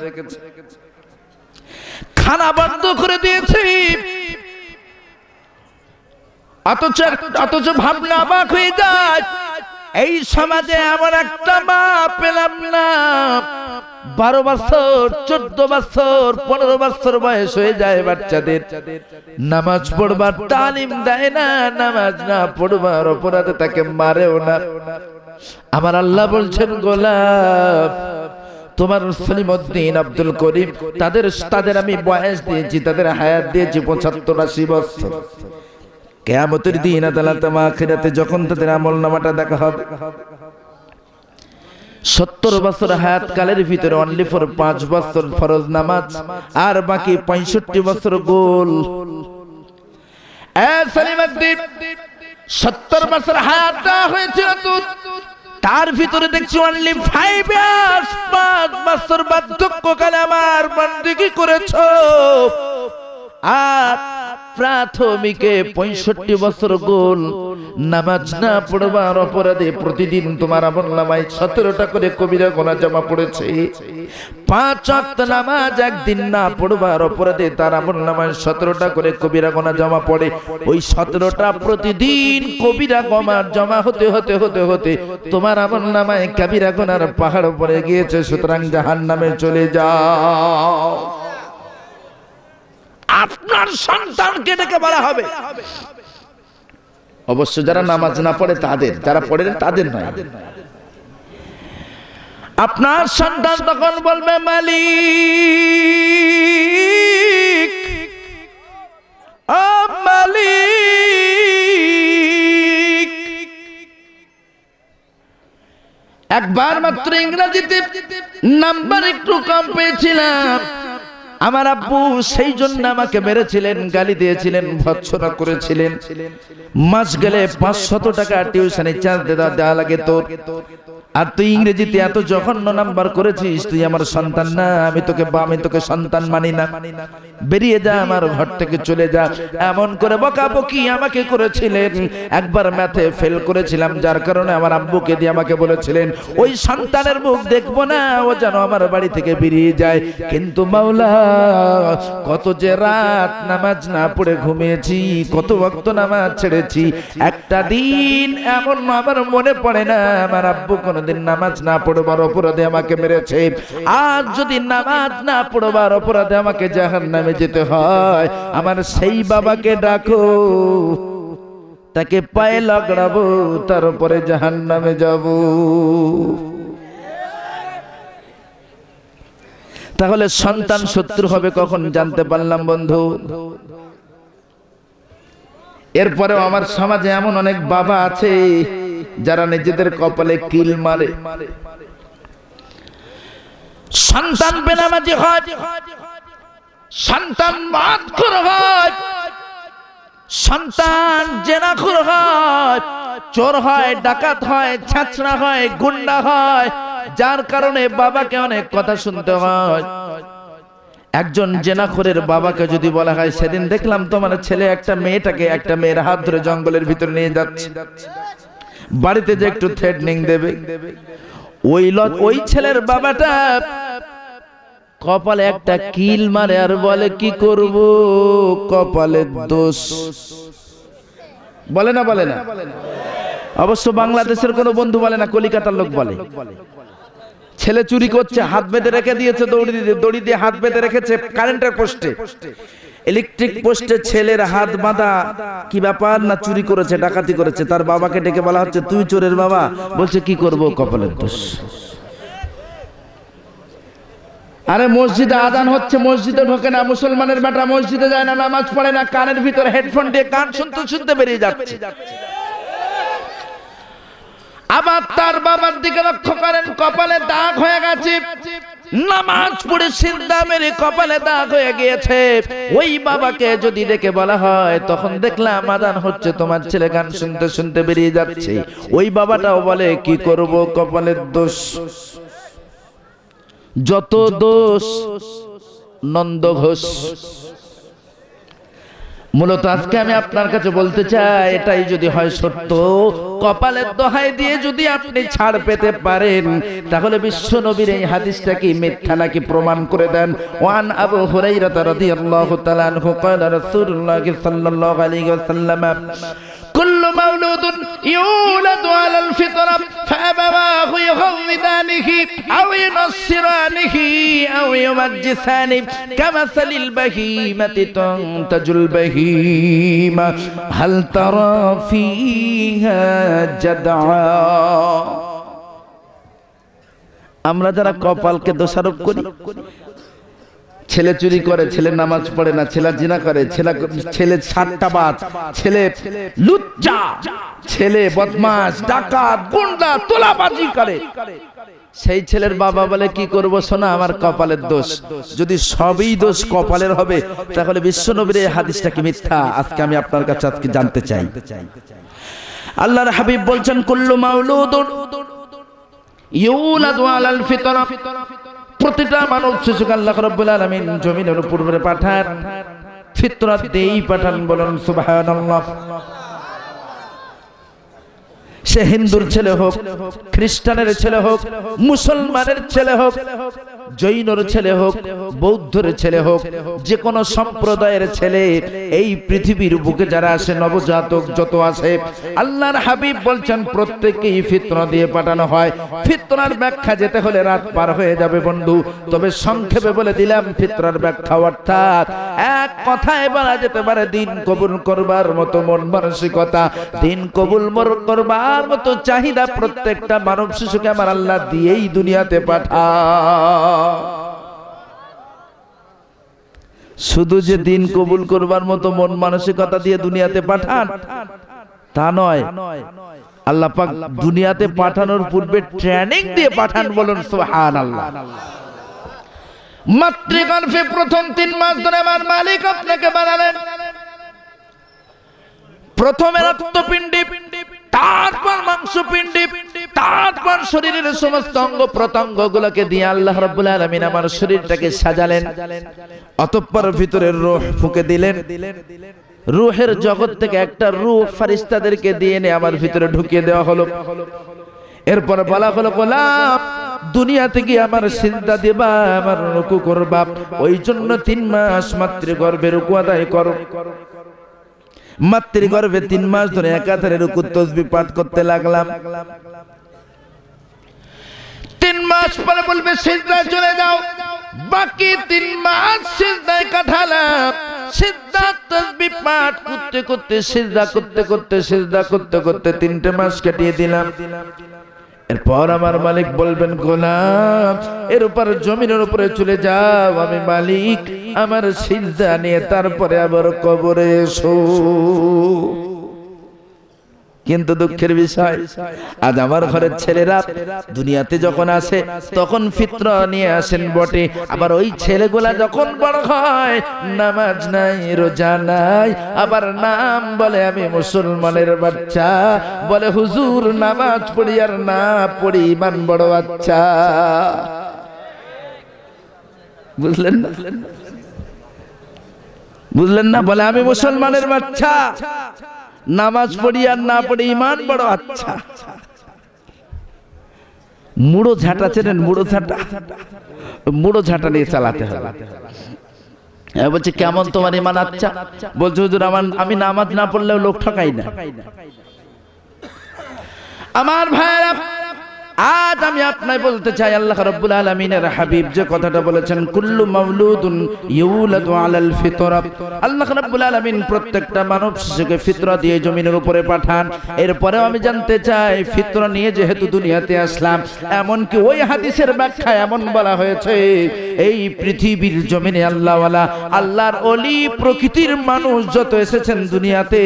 খানা বন্ধ করে দিয়েছে। অথচ ভাবনা অবাক হয়ে যায়, এই সমাজে এমন একটা মা পেলাম না, 12 বছর 14 বছর 15 বছর বয়স হয়ে যায় বাচ্চাদের, নামাজ পড়বার তালিম দেয় না, নামাজ না পড়বার অপরাধে তাকে মারেও না। আমার আল্লাহ বলছেন গোলাম, তোমার সলিমউদ্দিন আব্দুল করিম, তাদের আমি বয়স দিয়েছি, তাদের হায়াত দিয়েছি 75-80 বছর। কিয়ামতের দিন আদালতে আখিরাতে যখন তাদের আমলনামাটা দেখা হবে, 70 বছর হায়াত কালের ভিতরে অনলি ফর 5 বছর ফরজ নামাজ, আর বাকি 65 বছর গোল। 70 বছর হায়াতটা হয়েছিল তো, তার ভিতরে দেখছি অনলি 5 ইয়ার্স, 5 বছর বার্ধক্যকালে আমার বন্দেগী করেছো, আর প্রাথমিকে 65 বছর গোল নামাজ না পড়বার অপরাধে প্রতিদিন তোমার আমলনামায় 17টা করে কবিরা গুনাহ জমা পড়েছে। 5 ওয়াক্ত নামাজ একদিন না পড়বার অপরাধে তার আমলনামায় 17টা করে কবিরা গুনাহ জমা পড়ে। ওই 17টা প্রতিদিন কবিরা গুনাহ জমা হতে হতে হতে হতে তোমার আমলনামায় কবিরা গুনার পাহাড় পড়ে গিয়েছে। সুতরাং জাহান্নামে চলে যাও। আপনার সন্তানকে ডেকে বলা হবে, অবশ্য যারা নামাজ না পড়ে তাদের, যারা পড়ে তাদের নয়। আপনার সন্তান তখন বলবে মালিক, ও মালিক, একবার মাত্র ইংরেজিতে নাম্বার একটু কম পেয়েছিলাম, আমার আব্বু সেই জন্য আমাকে মেরেছিলেন, গালি দিয়েছিলেন, ভৎসনা করেছিলেন। মাস গেলে 500 টাকা টিউশনি চার্জ দেওয়া লাগে তোর, আর তুই ইংরেজিতে এত জঘন্য নাম্বার করেছিস, তুই আমার সন্তান না, আমি তোকে সন্তান মানি না, বেরিয়ে যা আমার ঘর থেকে, চলে যা। এমন করে বকাবকি আমাকে করেছিলেন। একবার ম্যাথে ফেল করেছিলাম, যার কারণে আমার আব্বুকে দিয়ে আমাকে বলেছিলেন ওই সন্তানের মুখ দেখবো না, ও যেন আমার বাড়ি থেকে বেরিয়ে যায়। কিন্তু মাওলা, কত যে রাত নামাজ না পড়ে ঘুমিয়েছি, কত ওয়াক্ত নামাজ ছেড়েছি, একটা দিন এমন আমার মনে পড়ে না আমার আব্বু কোনদিন নামাজ না পড়বার অপরাধে আমাকে মেরেছে। আর যদি নামাজ না পড়বার অপরাধে আমাকে জাহান্নামে যেতে হয়, আমার সেই বাবাকে ডাকো, তাকে পায়ে লাগড়াবো, তারপরে জাহান্নামে যাব। তাহলে সন্তান শত্রু হবে কখন জানতে পারলাম বন্ধু। এরপরেও আমার সমাজে এমন অনেক বাবা আছে যারা নিজেদের কপালে কিল মারে। সন্তান বেনামাজি হয়, সন্তান মাতখোর হয়, সন্তান জেনাখোর হয়, চোর হয়, ডাকাত হয়, ছাঁচড়া হয়, গুন্ডা হয়, যার কারণে বাবাকে অনেক কথা শুনতে হয়। একজন জেনাখোরের বাবাকে যদি বলা হয়, সেদিন দেখলাম তোমার ছেলে একটা মেয়ের হাত ধরে জঙ্গলের ভিতরে নিয়ে যাচ্ছে, বাড়িতে যে একটু থ্রেটনিং দেবে, ওই ছেলের বাবাটা কপালে একটা কিল মারে আর বলে কি করব, কপালের দোষ। বলে না? অবশ্য বাংলাদেশের কোনো বন্ধু বলে না, কলিকাতার লোক বলে। ছেলে চুরি করছে, হাত বেঁধে রেখে দিয়েছে, দড়ি দিয়ে হাত বেঁধে রেখেছে কারেন্টের পোস্টে, ইলেকট্রিক পোস্টে ছেলের হাত বাঁধা। কি ব্যাপার, না চুরি করেছে, ডাকাতি করেছে। তার বাবাকে ডেকে বলা হচ্ছে তুই চোরের বাবা, বলছে কি করব, কপালের দোষ। আরে মসজিদে আজান হচ্ছে, মসজিদে ঢোকে না, মুসলমানের বেটা মসজিদে যায় না, নামাজ পড়ে না, কানের ভিতরে হেডফোন দিয়ে গান শুনতে শুনতে বেরিয়ে যাচ্ছে। আবার তার বাবার দিকে লক্ষ্য করেন, কপালে দাগ হয়ে গেছে, নামাজ পড়ে সিজদা মেরে কপালে দাগ হয়ে গিয়েছে। ওই বাবাকে যদি ডেকে বলা হয়, তখন দেখলাম আজান হচ্ছে, তোমার ছেলে গান শুনতে শুনতে বেরিয়ে যাচ্ছে, ওই বাবাটাও বলে কি করব, কপালের দোষ। যত দোষ নন্দ ঘোষ। মূলত আজকে আমি আপনার কাছে বলতে চাই, এটাই যদি হয় সত্য, কপালের দোহাই দিয়ে যদি আপনি ছাড় পেতে পারেন, তাহলে বিশ্ব নবীর এই হাদিসটা কি মিথ্যা নাকি প্রমাণ করে দেন। ওয়ান আবু হুরায়রা রাদিয়াল্লাহু তাআলা আনহু ক্বালা রাসূলুল্লাহ সাল্লাল্লাহু আলাইহি ওয়াসাল্লাম কুল্লু মাউলুদুন ইউলাদু আলাল ফিতরা ফাআবাওয়াহু ইউহাউদানিহি আও ইউনাসসিরানিহি আও ইউমাজ্জিসানি কামাসালিল বাহিমাতি তানতাজুল বাহিমা হাল তারা ফিহা জাদআ। আমরা যারা কপালকে দোষারোপ করি, ছেলে চুরি করে, ছেলে নামাজ পড়ে না, ছেলে জিনা করে, ছেলে সাট্টাবাজ, ছেলে লুচ্চা, ছেলে বদমাশ, ডাকাত, গুন্ডা, তোলাবাজি করে, সেই ছেলের বাবা বলে কি করব সোনা, আমার কপালের দোষ। যদি সবই দোষ কপালের হবে, তাহলে বিশ্বনবীর এই হাদিসটা কি মিথ্যা? আজকে আমি আপনার কাছে জানতে চাই। আল্লাহর হাবিব বলছেন কুল্লু মাউলুদুন ইউলাদু আলাল ফিতরা, প্রতিটা মানব শিশুকে আল্লাহ রাব্বুল আলামিন জমিনের উপর পাঠান, ফিতরাত দিয়েই পাঠান। বলেন সুবহানাল্লাহ। সে হিন্দুর ছেলে হোক, খ্রিস্টানের ছেলে হোক, মুসলমানের ছেলে হোক, জৈনর ছেলে হোক, বৌদ্ধের ছেলে হোক, যে কোনো সম্প্রদায়ের ছেলে, এই পৃথিবীর বুকে যারা আসে, নবজাতক যত আসে, আল্লাহর হাবিব বলছেন প্রত্যেককেই ফিতরা দিয়ে পাঠানো হয়। ফিতরার ব্যাখ্যা যেতে হলে রাত পার হয়ে যাবে বন্ধু, তবে সংক্ষেপে বলে দিলাম, ফিতরার ব্যাখ্যা অর্থাৎ এক কথায় বলা যেতে পারে দিন কবুল করবার মতো মন মানসিকতা, দিন কবুল করবার মতো চাহিদা প্রত্যেকটা মানব শিশুকে আমার আল্লাহ দিয়েই দুনিয়াতে পাঠায়। শুধু যে দিন কবুল করবার মতো মন মানসিকতা দিয়ে দুনিয়াতে পাঠান তা নয়, আল্লাহ পাক দুনিয়াতে পাঠানোর পূর্বে ট্রেনিং দিয়ে পাঠান, বলুন সুবহানাল্লাহ। মাতৃগর্ভে প্রথম 3 মাস ধরে আমার মালিক আপনাকে বানালেন। প্রথমে রক্তপিণ্ডি, তারপর মাংসপিণ্ডি, তারপর শরীরের সমস্ত অঙ্গ প্রত্যঙ্গ গুলোকে দিয়ে আল্লাহ রাব্বুল আলামিন আমার শরীরটাকে সাজালেন। অতঃপর ভিতরে রূহ ফুঁকে দিলেন। রূহের জগৎ থেকে একটা রূহ ফেরেশতাদেরকে দিয়ে এনে আমার ভিতরে ঢুকিয়ে দেওয়া হলো। এরপর বলা হলো, গোলাম দুনিয়াতে গিয়ে আমার সিজদা দিবা, আমার রুকু করবা, ওই জন্য 3 মাস মাতৃগর্ভে রুকু আদায় করো। মাতৃগর্ভে 3 মাস ধরে একাধারে রুকু তাসবিহ পাঠ করতে লাগলাম। 3 মাস পরে বলবে সিজদায় চলে যাও, বাকি 3 মাস সিজদায় কাটালাম। সিজদা তাসবিহ পাঠ করতে করতে, সিজদা করতে করতে, সিজদা করতে করতে 3টে মাস কাটিয়ে দিলাম। এরপর আমার মালিক বলবেন, গোলাম এর উপর জমিনের উপরে চলে যাও, আমি মালিক আমার সিজদা নিয়ে তারপরে আবার কবরে এসো। কিন্তু দুঃখের বিষয়, আজ আমার ঘরের ছেলেরা দুনিয়াতে যখন আসে তখন ফিতরা নিয়ে আসেন বটে, আবার ওই ছেলেগুলা যখন বড় হয় নামাজ নাই, রোজা নাই, আবার নাম বলে আমি মুসলমানের বাচ্চা, বলে হুজুর নামাজ পড়ি আর না পড়ি ইমান বড় বাচ্চা। বুঝলেন না? বুঝলেন না? বলে আমি মুসলমানের বাচ্চা, নামাজ পড়ি আর না পড়ি ইমান বড় আচ্ছা। মুড়ো ঝাঁটা চেনেন? মুড়ো ঝাঁটা, মুড়ো ঝাঁটা নিয়ে চালাতে হবে। বলছে কেমন তোমার ইমান আচ্ছা? বলছে হুজুর আমি নামাজ না পড়লেও লোক ঠকাই না। আমার ভাইরা, আজ আমি আপনাকে বলতে চাই, আল্লাহ রাব্বুল আলামিনের হাবিব যে কথাটা বলেছেন, কুল্লু মাওলুদুন ইউলাদু আলাল ফিতরা, আল্লাহ রাব্বুল আলামিন প্রত্যেকটা মানব শিশুকে ফিতরা দিয়ে জমিনের উপরে পাঠান। এরপরেও আমি জানতে চাই, ফিতরা নিয়ে যেহেতু দুনিয়াতে আসলাম, এমনকি ওই হাদিসের ব্যাখ্যায় এমন বলা হয়েছে, এই পৃথিবীর জমিনে আল্লাহওয়ালা, আল্লাহর ওলি প্রকৃতির মানুষ যত এসেছেন দুনিয়াতে,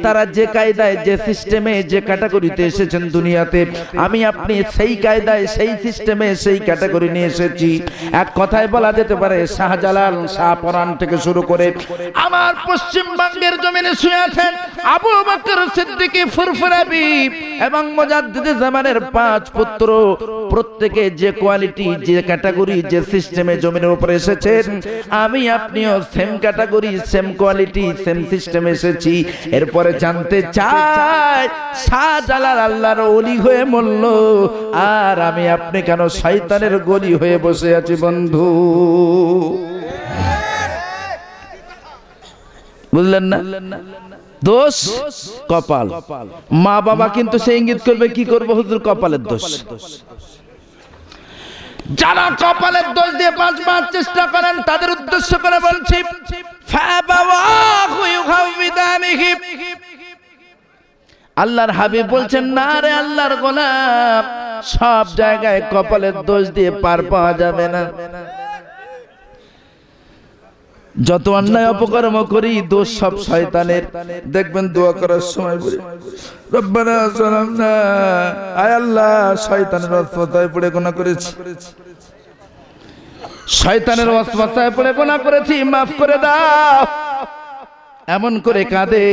তারা যে কায়দায়, যে সিস্টেমে, যে ক্যাটাগরিতে এসেছেন দুনিয়াতে, আমি আপনি সেই কায়দায়, সেই সিস্টেমে, সেই ক্যাটাগরি নিয়ে এসেছি। এক কথায় বলা যেতে পারে, শাহজালাল, শাহপরান থেকে শুরু করে আমার পশ্চিমবঙ্গের জমিনে শুয়ে আছেন আবু বকর সিদ্দিকী ফুরফুরাবি এবং মুজাদ্দিদে জামানের 5 পুত্র, প্রত্যেকে যে কোয়ালিটি, যে ক্যাটাগরি, যে সিস্টেমে জমিনের উপরে এসেছেন, আমি আপনিও same category, same quality, same সিস্টেমে এসেছি। এরপরে জানতে চাই, শাহজালাল আল্লাহর ওলি হয়ে মরল, আর আমি আপনি কেন শয়তানের গলি হয়ে বসে আছি বন্ধু? বুঝলেন না? দোষ কপাল। মা বাবা কিন্তু সে ইঙ্গিত করবে, কি করবো হুজুর, কপালের দোষ। যারা কপালের দোষ দিয়ে বাঁচবার চেষ্টা করেন তাদের উদ্দেশ্য করে বলছি, আল্লাহর হাবিব বলছেন, না রে আল্লাহর গোলাম, সব জায়গায় কপালের দোষ দিয়ে পার পাওয়া যাবে না। যত অন্যায় অপকর্ম করি, দোষ সব শয়তানের। দেখবেন দোয়া করার সময় বলি, রব্বানা যালামনা, আয় আল্লাহ শয়তানের ওয়াসওয়াসায় পড়ে গুনাহ করেছি, শয়তানের ওয়াসওয়াসায় পড়ে গুনাহ করেছি, মাফ করে দাও। এমন করে কাঁদে।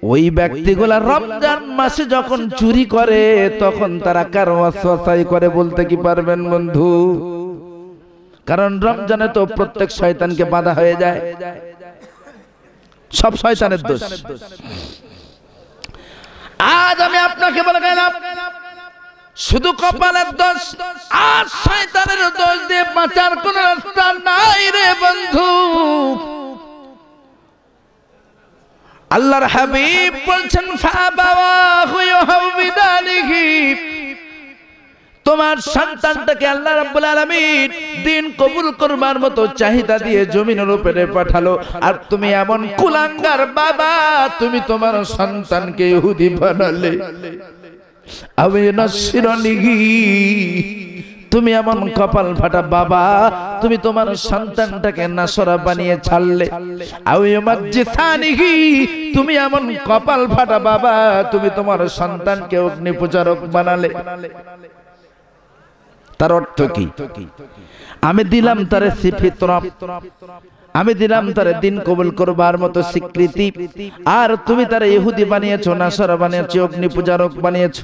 ওই ব্যক্তিগুলা রমজান মাসে যখন চুরি করে, তখন তারা কার ওয়াসওয়াসায় করে বলতে কি পারবেন বন্ধু? কারণ রমজানে তো প্রত্যেক শয়তানকে বাধা হয়ে যায়, সব শয়তানের দোষ। আজ আমি আপনাকে বলে গেলাম, শুধু কপালের দোষ আর শয়তানের দোষ দিয়ে বাঁচার কোন রাস্তা নাই রে বন্ধু। আল্লাহর হাবিব বলছেন, ফাবাওয়াহু ইউহাউবিদানিহি, তোমার সন্তানটাকে আল্লাহ রাব্বুল আলামিন দিন কবুল করবার মতো চাহিদা দিয়ে জমিনের উপরে পাঠালো, আর তুমি এমন কুলাঙ্গার বাবা, তুমি তোমার সন্তানকে ইহুদি বানালে। আমি নাসিরানিহি, তুমি এমন কপাল ফাটা বাবা, তুমি তোমার সন্তানটাকে নাসরা বানিয়ে ছাড়লে। তুমি এমন কপাল ফাটা বাবা, তুমি তোমার সন্তানকে অগ্নি পূজারক বানালে। তার অর্থ কি? আমি দিলাম তারে ফিতরা, আমি দিলাম তারে দিন কবুল করবার মতো স্বীকৃতি, আর তুমি তারে ইহুদি বানিয়েছো, নাসারা বানিয়েছো, অগ্নি পূজারক বানিয়েছো।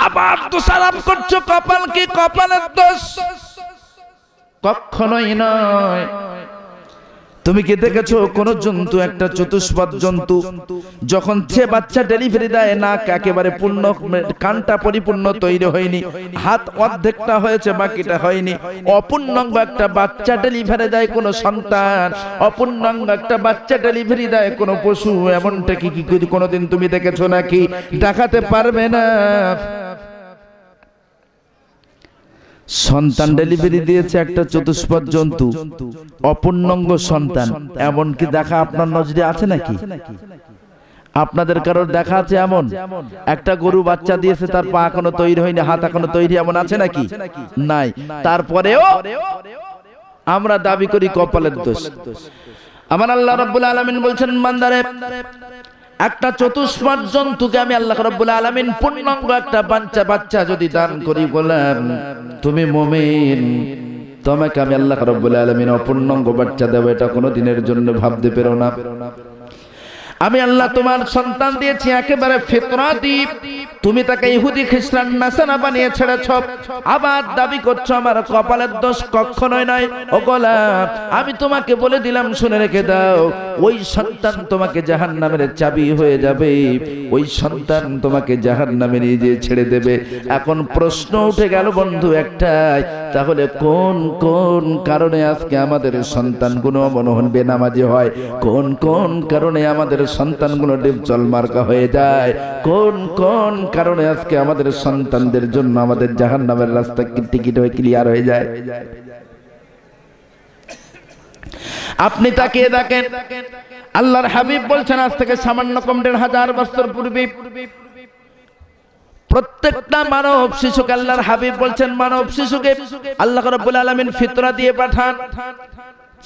আবার দোষারোপ করছো কপাল কি, কপালের দোষ? কখনোই নয়। তুমি কি দেখেছো কোন জন্তু, একটা চতুষ্পদ জন্তু যখন সে বাচ্চা ডেলিভারি দেয়, না একেবারে পূর্ণ, কানটা পরিপূর্ণ তৈরি হয়নি, হাত অর্ধেকটা হয়েছে বাকিটা হয়নি, অপূর্ণাঙ্গ একটা বাচ্চা ডেলিভারি দেয় কোন সন্তান, অপূর্ণাঙ্গ একটা বাচ্চা ডেলিভারি দেয় কোন পশু, এমনটা কি কোনোদিন তুমি দেখেছো নাকি? দেখাতে পারবে না। সন্তান ডেলিভারি দিয়েছে একটা চতুষ্পদ জন্তু, অপূর্ণাঙ্গ সন্তান, এমন কি দেখা আপনার নজরে আছে নাকি? আপনাদের কারোর দেখা আছে এমন? একটা গরু বাচ্চা দিয়েছে, তার পা এখনো তৈরি হয়নি, হাত এখনো তৈরি, এমন আছে নাকি? নাই। তারপরেও আমরা দাবি করি কপালের দোষ। আমার আল্লাহ রাব্বুল আলামিন বলছেন, বান্দারে একটা চতুষ্পদ জন্তুকে আমি আল্লাহ রাব্বুল আলামিন পূর্ণাঙ্গ একটা বাচ্চা যদি দান করি, বলেন তুমি মুমিন, তোমাকে আমি আল্লাহ রাব্বুল আলামিন অপূর্ণাঙ্গ বাচ্চা দেব, এটা কোনো দিনের জন্য ভাবতে পেরো না। আমি আল্লাহ তোমার সন্তান দিয়েছি একেবারে ফিতরাতি, তুমি তাকে ইহুদি খ্রিস্টান নাসারা বানিয়ে ছেড়েছ, আবার দাবি করছো আমার কপালের দোষ। কখনোই নয়। ও গোলাম, আমি তোমাকে বলে দিলাম, শুনে রেখে দাও, ওই সন্তান তোমাকে জাহান্নামের চাবি হয়ে যাবে, ওই সন্তান তোমাকে জাহান্নামে নিয়ে যেয়ে ছেড়ে দেবে। এখন প্রশ্ন উঠে গেল বন্ধু একটাই, তাহলে কোন কোন কারণে আজকে আমাদের সন্তানগুলো অমনহন বেনামাজি হয়? কোন কোন কারণে আমাদের সন্তানগুলো ডিপজল মার্কা হয়ে যায়? কোন কোন কারণে আজকে আমাদের সন্তানদের জন্য আমাদের জাহান্নামের রাস্তা টিকিট হয়ে ক্লিয়ার হয়ে যায়? আপনি তাকিয়ে দেখেন, আল্লাহর হাবিব বলছেন আজ থেকে সামান্য কম ১৫০০ বছর পূর্বে প্রত্যেকটা মানব শিশুকে, আল্লাহর হাবিব বলছেন মানব শিশুকে আল্লাহ রাব্বুল আলামিন ফিতরা দিয়ে পাঠান।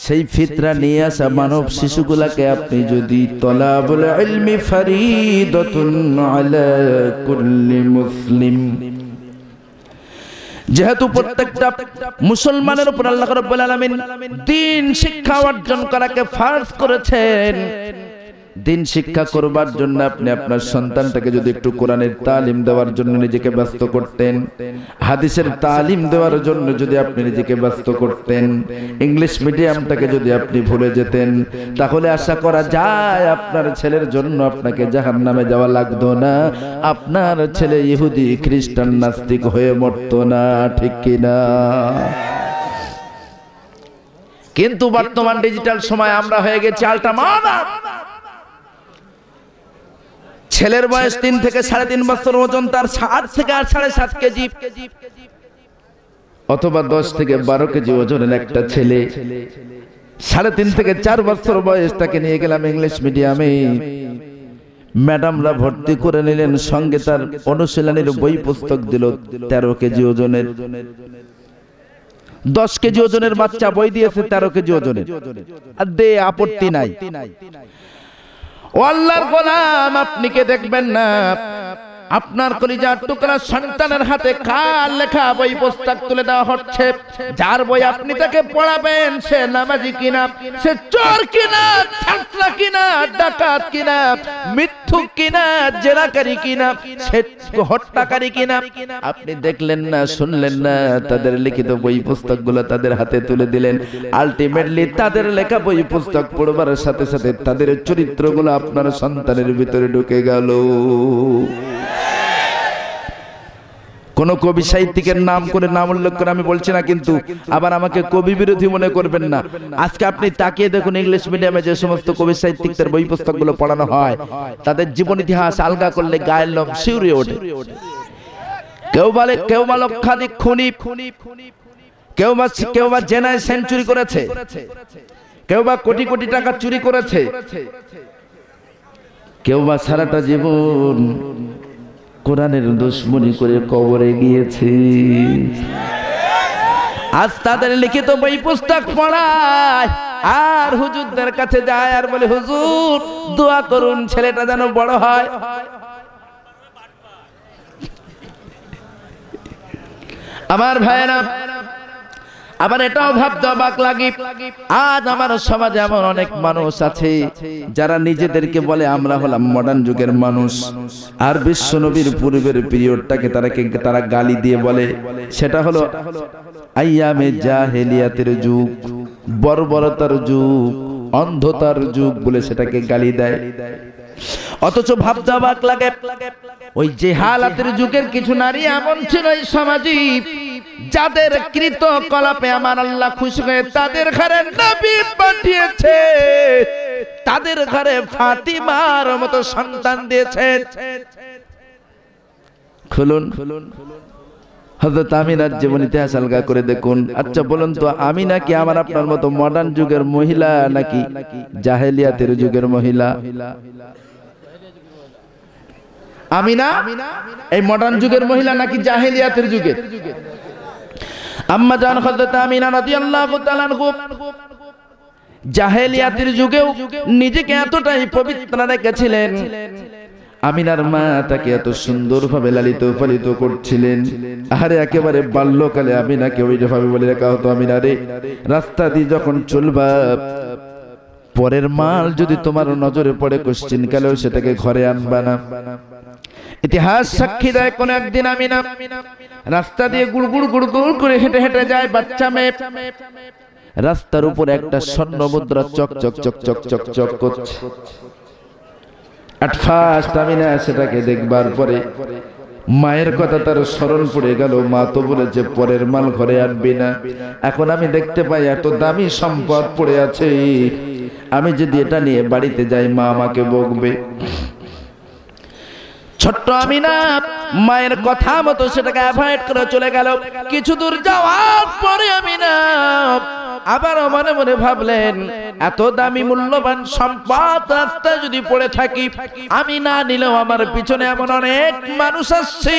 সেই ফিতরা নিয়ে আসা মানব শিশুগুলাকে আপনি যদি তলাবুল ইলমি ফরিদাতুন আলা কুল্লি মুসলিম, যেহেতু প্রত্যেকটা মুসলমানের উপর আল্লাহ রাব্বুল আলামিন দ্বীন শিক্ষা অর্জন করাকে ফরজ করেছেন, দিন শিক্ষা করবার জন্য আপনি আপনার সন্তানটাকে যদি একটু কোরআনের তালিম দেওয়ার জন্য নিজেকে ব্যস্ত করতেন, হাদিসের তালিম দেওয়ার জন্য যদি আপনি নিজেকে ব্যস্ত করতেন, ইংলিশ মিডিয়ামটাকে যদি আপনি ভুলে যেতেন, তাহলে আশা করা যায় আপনার ছেলের জন্য আপনাকে জাহান্নামে যাওয়া লাগতো না, আপনার ছেলে ইহুদি খ্রিস্টান নাস্তিক হয়ে মরতো না। ঠিক কিনা? কিন্তু বর্তমান ডিজিটাল সময় আমরা হয়ে গেছি আল্টা মডার্ন। ছেলের বয়স ৩ থেকে ৩.৫ বছর, ওজন তার ৮ থেকে ৭.৫ কেজি, অথবা ১০ থেকে ১২ কেজি ওজনের একটা ছেলে, ৩.৫ থেকে ৪ বছর বয়স, তাকে নিয়ে গেলাম ইংলিশ মিডিয়ামে, ম্যাডামরা ভর্তি করে নিলেন, সঙ্গে তার অনুশীলনের বই পুস্তক দিল ১৩ কেজি ওজনের। ১০ কেজি ওজনের বাচ্চা বই দিয়েছে ১৩ কেজি ওজনের, আর দে আপত্তি নাই। ও আল্লাহর গোলাম, আপনি কে দেখবেন না আপনার কলিজার টুকরা সন্তানের হাতে কার লেখা বই পুস্তক তুলে দেওয়া হচ্ছে? যার বই আপনি তাকে পড়াবেন, সে নামাজি কিনা, সে চোর কিনা, ছাত্রা কিনা, ডাকাত কিনা, মিথ্যুক কিনা, জেনাকারী কিনা, সে হত্যাকারী কিনা, আপনি দেখলেন না, শুনলেন না, তাদের লিখিত বই পুস্তকগুলো তাদের হাতে তুলে দিলেন। আলটিমেটলি তাদের লেখা বই পুস্তক পড়বার সাথে সাথে তাদের চরিত্রগুলো আপনার সন্তানের ভিতরে ঢুকে গেল। কোন কবি সাহিত্যিকের নাম করে, নাম উল্লেখ করে আমি বলছি না, কিন্তু আবার আমাকে কবি বিরোধী মনে করবেন না। আজকে আপনি তাকিয়ে দেখুন, ইংলিশ মিডিয়ামে যে সমস্ত কবি সাহিত্যিকদের বই পুস্তকগুলো পড়ানো হয়, তাদের জীবন ইতিহাস আলগা করলে গায়ের লোম শিউরে ওঠে। কেউ বা লক্ষাধিক খুনি, কেউ বা জেনায় সেঞ্চুরি করেছে, কেউ বা কোটি কোটি টাকা চুরি করেছে, কেউ বা সারাটা জীবন কোরআনের দুশ্মনী করে কবরে গিয়েছে। আজ তাদের লিখিত বই পুস্তক পড়ায় আর হুজুরদের কাছে যায় আর বলে হুজুর দোয়া করুন ছেলেটা যেন বড় হয়। আমার ভাইয়েরা, আবার এটাও ভাবতে অবাক লাগে, আজ আমার সমাজে এমন অনেক মানুষ আছে যারা নিজেদেরকে বলে আমরা হলাম মডার্ন যুগের মানুষ, আর বিশ্ব নবীর পূর্বের পিরিয়ডটাকে তারা গালি দিয়ে বলে সেটা হলো আইয়ামে জাহেলিয়াতের যুগ, বর্বরতার যুগ, অন্ধতার যুগ বলে সেটাকে গালি দেয়। অথচ ভাবতে অবাক লাগে, ওই জেহালাতের যুগের কিছু নারী এমন ছিল এই সমাজে যাদের কৃত কলাপে আমার আল্লাহ খুশি হয়ে তাদের ঘরে নবী পাঠিয়েছে, তাদের ঘরে ফাতিমার মতো সন্তান দিয়েছে। খুলুন হযরত আমিনার জীবন ইতিহাস আলগা করে দেখুন। আচ্ছা বলুন তো, আমিনা কি আমার আপনার মতো মডার্ন যুগের মহিলা নাকি জাহেলিয়াতের যুগের মহিলা? আমিনা এই মডার্ন যুগের মহিলা নাকি জাহেলিয়াতের যুগের? আম্মা জান হযরত আমিনা রাদিয়াল্লাহু তাআলা আনহা জাহেলিয়াতের যুগেও নিজেকে এতটাই পবিত্র রেখেছিলেন। আমিনার মা তাকে এত সুন্দরভাবে লালিত পালিত করছিলেন। আরে একেবারে বাল্যকালে আমিনাকে ওইভাবে বলে রাখা হতো, আমিনা রে রাস্তা দিয়ে যখন চলবা পরের মাল যদি তোমার নজরে পড়ে কোশ্চিন কালেও সেটাকে ঘরে আনবা না। ইতিহাস সাক্ষী দেয় কোন একদিন আমিনা রাস্তা দিয়ে গুড়গুড় গুড়গুড় করে হেঁটে হেঁটে যায়, বাচ্চা মেয়ে, রাস্তার উপর একটা স্বর্ণ মুদ্রা চক চক চক চক চক চক করছে। আমিনা সেটাকে দেখবার পরে মায়ের কথা তার স্মরণ পড়ে গেল, মা তো বলেছে পরের মাল ঘরে আনবি না। এখন আমি দেখতে পাই এত দামি সম্পদ পড়ে আছে, আমি যদি এটা নিয়ে বাড়িতে যাই মা আমাকে বকবে। ছোট্ট আমিনা মায়ের কথা মতো সেটাকে অ্যাভয়েড করে চলে গেল। কিছু দূর যাওয়ার পরে আমিনা আবার মনে মনে ভাবলেন, এত দামি মূল্যবান সম্পদ রাস্তায় যদি পড়ে থাকি, আমি না নিলেও আমার পিছনে এমন অনেক মানুষ আসছে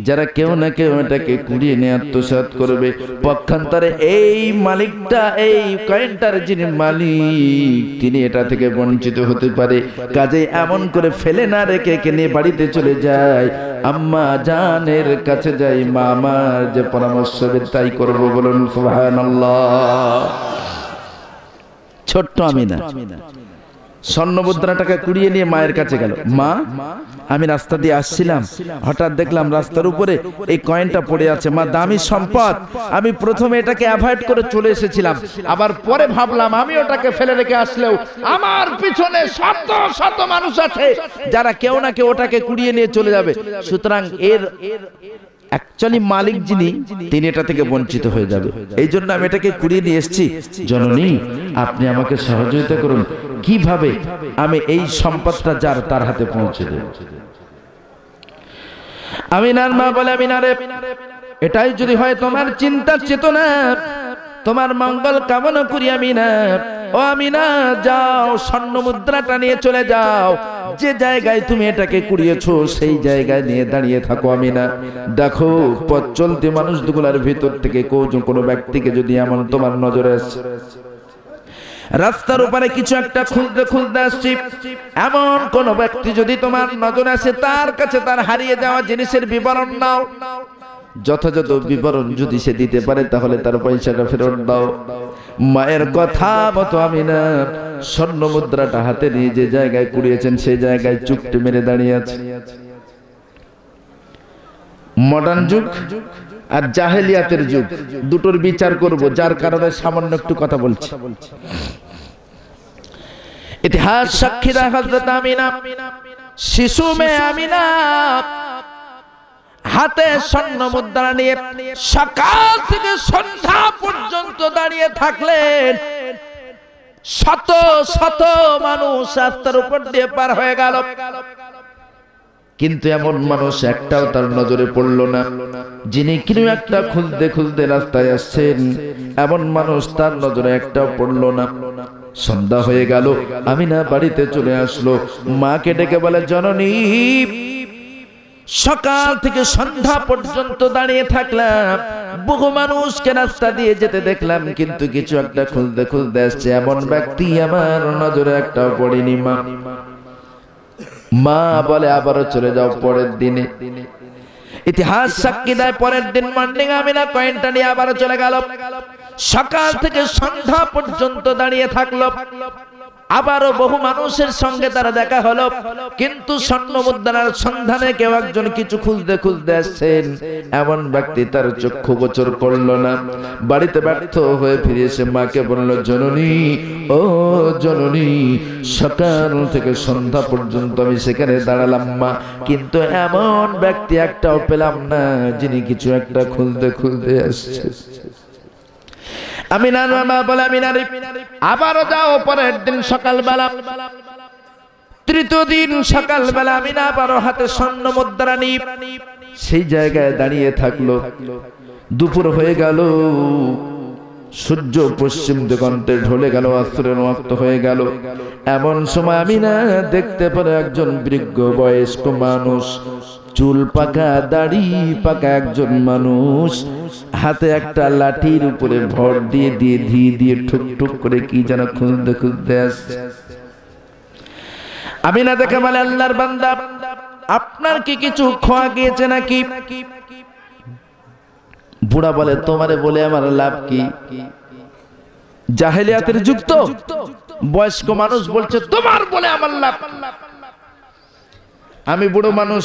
যারা কেউ না কেউ এটাকে কুড়িয়ে নিয়ে আত্মসাৎ করবে। পক্ষান্তরে এই মালিকটা, এই কয়েনটার যিনি মালিক, তিনি এটা থেকে বঞ্চিত হতে পারে। কাজে এমন করে ফেলে না রেখে নিয়ে বাড়িতে চলে যায়, আম্মা জানের কাছে যাই, মা আমার যে পরামর্শ তাই করবো। বলুন সুবহানাল্লাহ। ছোট্ট আমিনা স্বর্ণ মুদ্রাটাকে কুড়িয়ে নিয়ে মায়ের কাছে গেল। মা, আমি রাস্তা দিয়ে আসছিলাম, হঠাৎ দেখলাম রাস্তার উপরে এই কয়েনটা পড়ে আছে। মা, দামি সম্পদ, আমি প্রথমে এটাকে অ্যাভয়েড করে চলে এসেছিলাম, আবার পরে ভাবলাম আমি ওটাকে ফেলে রেখে আসলেও আমার পিছনে শত শত মানুষ আছে যারা কেউ না কেউ ওটাকে কুড়িয়ে নিয়ে চলে যাবে। সুতরাং এর অ্যাকচুয়ালি মালিক যিনি, তিনি এটা থেকে বঞ্চিত হয়ে যাবে। এই জন্য আমি এটাকে কুড়িয়ে নিয়ে এসেছি। জননী, আপনি আমাকে সহযোগিতা করুন, কিভাবে আমি এই সম্পদটা যার তার হাতে পৌঁছে দেব। আমিনার মা বলে, আমিনারে এটাই যদি হয় তোমার চিন্তার চেতনা, তোমার মঙ্গল কামনা করি আমিনা। ও আমিনা, যাও স্বর্ণ মুদ্রাটা নিয়ে চলে যাও, যে জায়গায় তুমি এটাকে কুড়িয়েছো সেই জায়গায় নিয়ে দাঁড়িয়ে থাকো। আমিনা, দেখো পথ চলতে মানুষগুলোর ভিতর থেকে কোনো ব্যক্তিকে যদি এমন তোমার নজরে আসে, রাস্তার উপরে কিছু একটা খুঁজতে খুঁজতে আসছি, এমন কোন ব্যক্তি যদি তোমার নজরে আসে, তার কাছে তার হারিয়ে যাওয়া জিনিসের বিবরণ নাও। যথাযথ বিবরণ যদি সে দিতে পারে তাহলে তার পয়সাটা ফেরত দাও। মায়ের কথা মতো আমিনা স্বর্ণ মুদ্রাটা হাতে নিয়ে যে জায়গায় কুড়িয়েছেন সেই জায়গায় চুপটি মেরে দাঁড়িয়ে আছে। মডার্ন যুগ আর জাহেলিয়াতের যুগ দুটোর বিচার করব, যার কারণে সামান্য একটু কথা বলছি। ইতিহাস সাক্ষী দেয় হযরত আমিনা, শিশু মেয়ে আমিনা হাতে স্বর্ণ মুদ্রা নিয়ে সকাল থেকে সন্ধ্যা পর্যন্ত দাঁড়িয়ে থাকলেন। শত শত মানুষ রাস্তার উপর দিয়ে পার হয়ে গেল, কিন্তু এমন মানুষ একটাও তার নজরে পড়ল না। যিনি কিনো একটা খুঁজতে খুঁজতে রাস্তায় আসছেন, এমন মানুষ তার নজরে একটাও পড়ল না। সন্ধ্যা হয়ে গেল, আমিনা বাড়িতে চলে আসলো, মাকে ডেকে বলে, জননী সকাল থেকে সন্ধ্যা পর্যন্ত দাঁড়িয়ে থাকলাম, বহু মানুষকে রাস্তা দিয়ে যেতে দেখলাম, কিন্তু কিছু একটা খুঁজতে খুঁজতে আসছে এমন ব্যক্তি আমার নজরে একটাও পড়েনি। মা বলে আবারও চলে যাও পরের দিনে। ইতিহাস সাক্ষী দেয় পরের দিন মর্নিং আমিনা কয়েনটা নিয়ে আবারও চলে গেল। সকাল থেকে সন্ধ্যা পর্যন্ত দাঁড়িয়ে থাকলো, আবারও বহু মানুষের সঙ্গে তারা দেখা হলো, কিন্তু স্বর্ণ মুদ্রার সন্ধানে কেউ একজন কিছু খুঁজতে খুঁজতে আসছেন এমন ব্যক্তি তার চক্ষু গোচর করলো না। বাড়িতে ব্যর্থ হয়ে ফিরে এসে মাকে বলল, জননী ও জননী, সকাল থেকে সন্ধ্যা পর্যন্ত আমি সেখানে দাঁড়ালাম মা, কিন্তু এমন ব্যক্তি একটাও পেলাম না যিনি কিছু একটা খুঁজতে খুঁজতে আসছে। আমিনার মা বলে, আমিনার আবারও যাও পরের দিন সকালবেলা। তৃতীয় দিন সকালবেলা আমিনা আবারও হাতে স্বর্ণ মুদ্রা নিয়ে সেই জায়গায় দাঁড়িয়ে থাকলো। দুপুর হয়ে গেল, সূর্য পশ্চিম দিগন্তে ঢলে গেল, আসরের ওয়াক্ত হয়ে গেল। এমন সময় আমিনা দেখতে পেল একজন বৃদ্ধ বয়স্ক মানুষ, চুল পাকা দাড়ি পাকা একজন মানুষ, হাতে একটা লাঠির উপরে ভর দিয়ে দিয়ে ধী দিয়ে ঠুক ঠুক করে কি যেন খুঁজতে খুঁজতে আসছে। আমিনা দেখে বলে, আল্লাহর বান্দা, আপনার কি কিছু খোয়া গিয়েছে নাকি? বুড়া বলে, তোমারে বলে আমার লাভ কি? জাহেলিয়াতের যুগ তো। বয়স্ক মানুষ বলছে, তোমার বলে আমার লাভ। আমি বুড়ো মানুষ,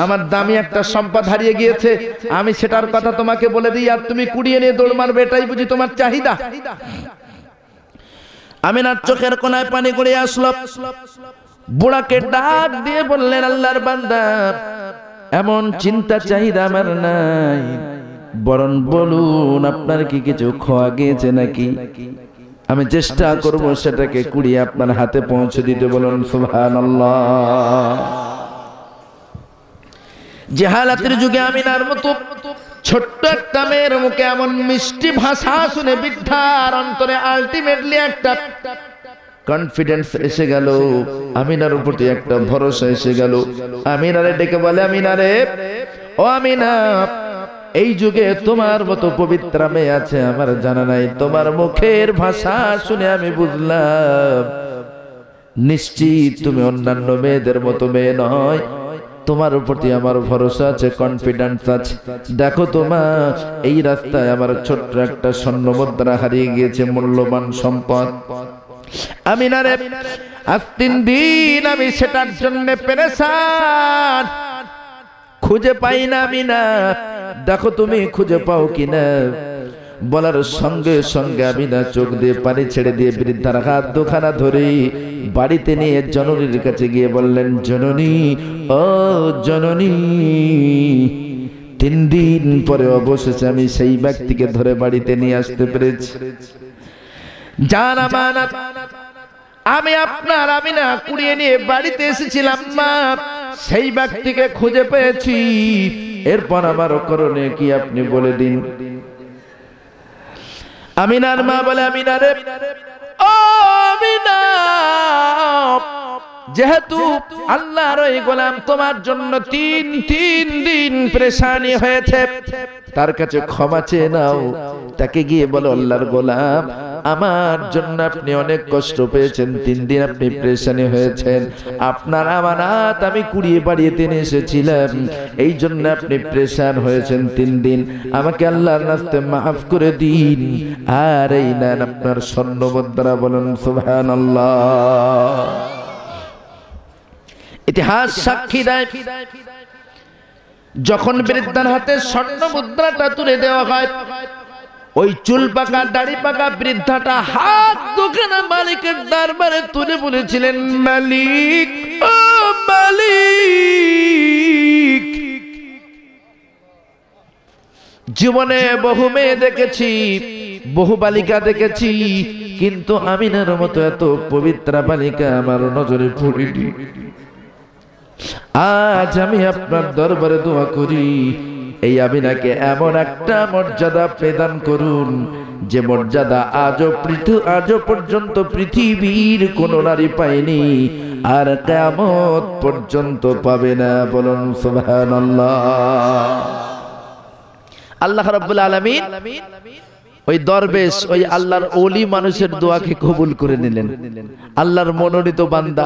আমার দামি একটা সম্পদ হারিয়ে গিয়েছে, আমি সেটার কথা তোমাকে বলে দিই আর তুমি কুড়িয়ে নিয়ে দৌড় মারবে, এটাই বুঝি তোমার চাহিদা? আমিনার চোখের কোনায় পানি গড়িয়ে আসলো। বুড়াকে ডাক দিয়ে বললেন, আল্লাহর বান্দা, এমন চিন্তা চাহিদা আমার নাই, বরং বলুন আপনার কি কিছু খোয়া গিয়েছে নাকি? আমি চেষ্টা করব সেটাকে কুড়িয়ে আপনার হাতে পৌঁছে দিতে। বলুন সুবহানাল্লাহ। জাহালাতের যুগে আমিনার মতো ছোট্ট একটা মেয়ের মুখে এমন মিষ্টি ভাষা শুনে বৃদ্ধার অন্তরে আলটিমেটলি একটা কনফিডেন্স এসে গেল, আমিনার প্রতি একটা ভরসা এসে গেল। আমিনারে ডেকে বলে, আমিনারে, ও আমিনা, এই যুগে তোমার মতো পবিত্র মেয়ে আছে আমার জানা নাই। তোমার মুখের ভাষা শুনে আমি বুঝলাম নিশ্চিত তুমি অন্যান্য মেয়েদের মতো মেয়ে নয়, তোমার প্রতি আমার ভরসা আছে, কনফিডেন্স আছে। দেখো তোমার এই রাস্তায় আমার ছোট্ট একটা স্বর্ণ মুদ্রা হারিয়ে গিয়েছে, মূল্যবান সম্পদ। আমিনারে, আজ 3 দিন আমি সেটার জন্য পেরেশান, খুঁজে পাই না। আমিনা, দেখো তুমি খুঁজে পাও কিনা। বলার সঙ্গে সঙ্গে আমিনা চোখ দিয়ে পানি ছেড়ে দিয়ে বৃদ্ধার হাত দুখানা ধরে বাড়িতে নিয়ে জননীর কাছে গিয়ে বললেন, জননী ও জননী, 3 দিন পরে অবশেষে আমি সেই ব্যক্তিকে ধরে বাড়িতে নিয়ে আসতে পেরেছি। জান আমানত, আমি আপনার আমিনা কুড়িয়ে নিয়ে বাড়িতে এসেছিলাম মা, সেই ব্যক্তিকে খুঁজে পেয়েছি। এরপর আমার করণীয় কি আপনি বলে দিন। আমিনার মা বলে, আমিনারে, ও আমিনা, যেহেতু আল্লাহর ওই গোলাম তোমার জন্য 3 দিন পেরেশানি হয়েছে, তার কাছে ক্ষমা চেয়ে নাও। তাকে গিয়ে বলো, আল্লাহর গোলাম, আমার জন্য আপনি অনেক কষ্ট পেয়েছেন, 3 দিন আপনি পেরেশানি হয়েছেন, আপনার আমানত আমি কুড়িয়ে বাড়িয়ে নিয়ে এসেছিলাম, এই জন্য আপনি পেরেশান হয়েছেন 3 দিন। আমাকে আল্লাহর রাস্তে মাফ করে দিন, আর এই নেন আপনার স্বর্ণ মুদ্রা। বলুন সুবহানাল্লাহ। ইতিহাস সাক্ষী দেয়, যখন বৃদ্ধার হাতে স্বর্ণ মুদ্রাটা তুলে দেওয়া হয়, ওই চুল পাকা দাড়ি পাকা বৃদ্ধাটা হাত দুখানা মালিকের দরবারে তুলে বলেছিলেন, মালিক ও মালিক, জীবনে বহু মেয়ে দেখেছি, বহু বালিকা দেখেছি, কিন্তু আমিনার মতো এত পবিত্র বালিকা আমার নজরে পড়েনি। আজ আমি আপনার দরবারে দোয়া করি, এই আমিনাকে এমন একটা মর্যাদা প্রদান করুন যে মর্যাদা আজও পর্যন্ত পৃথিবীর কোন নারী পায়নি। আর কিয়ামত পর্যন্ত পাবে না। বলুন সুবহানাল্লাহ। আল্লাহ রাব্বুল আলামিন ওই দরবেশ, ওই আল্লাহর ওলি মানুষের দোয়াকে কবুল করে নিলেন। আল্লাহর মনোনীত বান্দা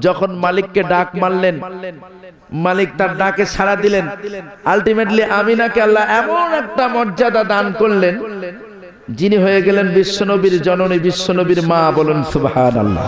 যখন মালিককে ডাক মারলেন, মালিক তার ডাকে সাড়া দিলেন। আলটিমেটলি আমিনাকে আল্লাহ এমন একটা মর্যাদা দান করলেন, যিনি হয়ে গেলেন বিশ্বনবীর জননী, বিশ্বনবীর মা। বলুন সুবহানাল্লাহ।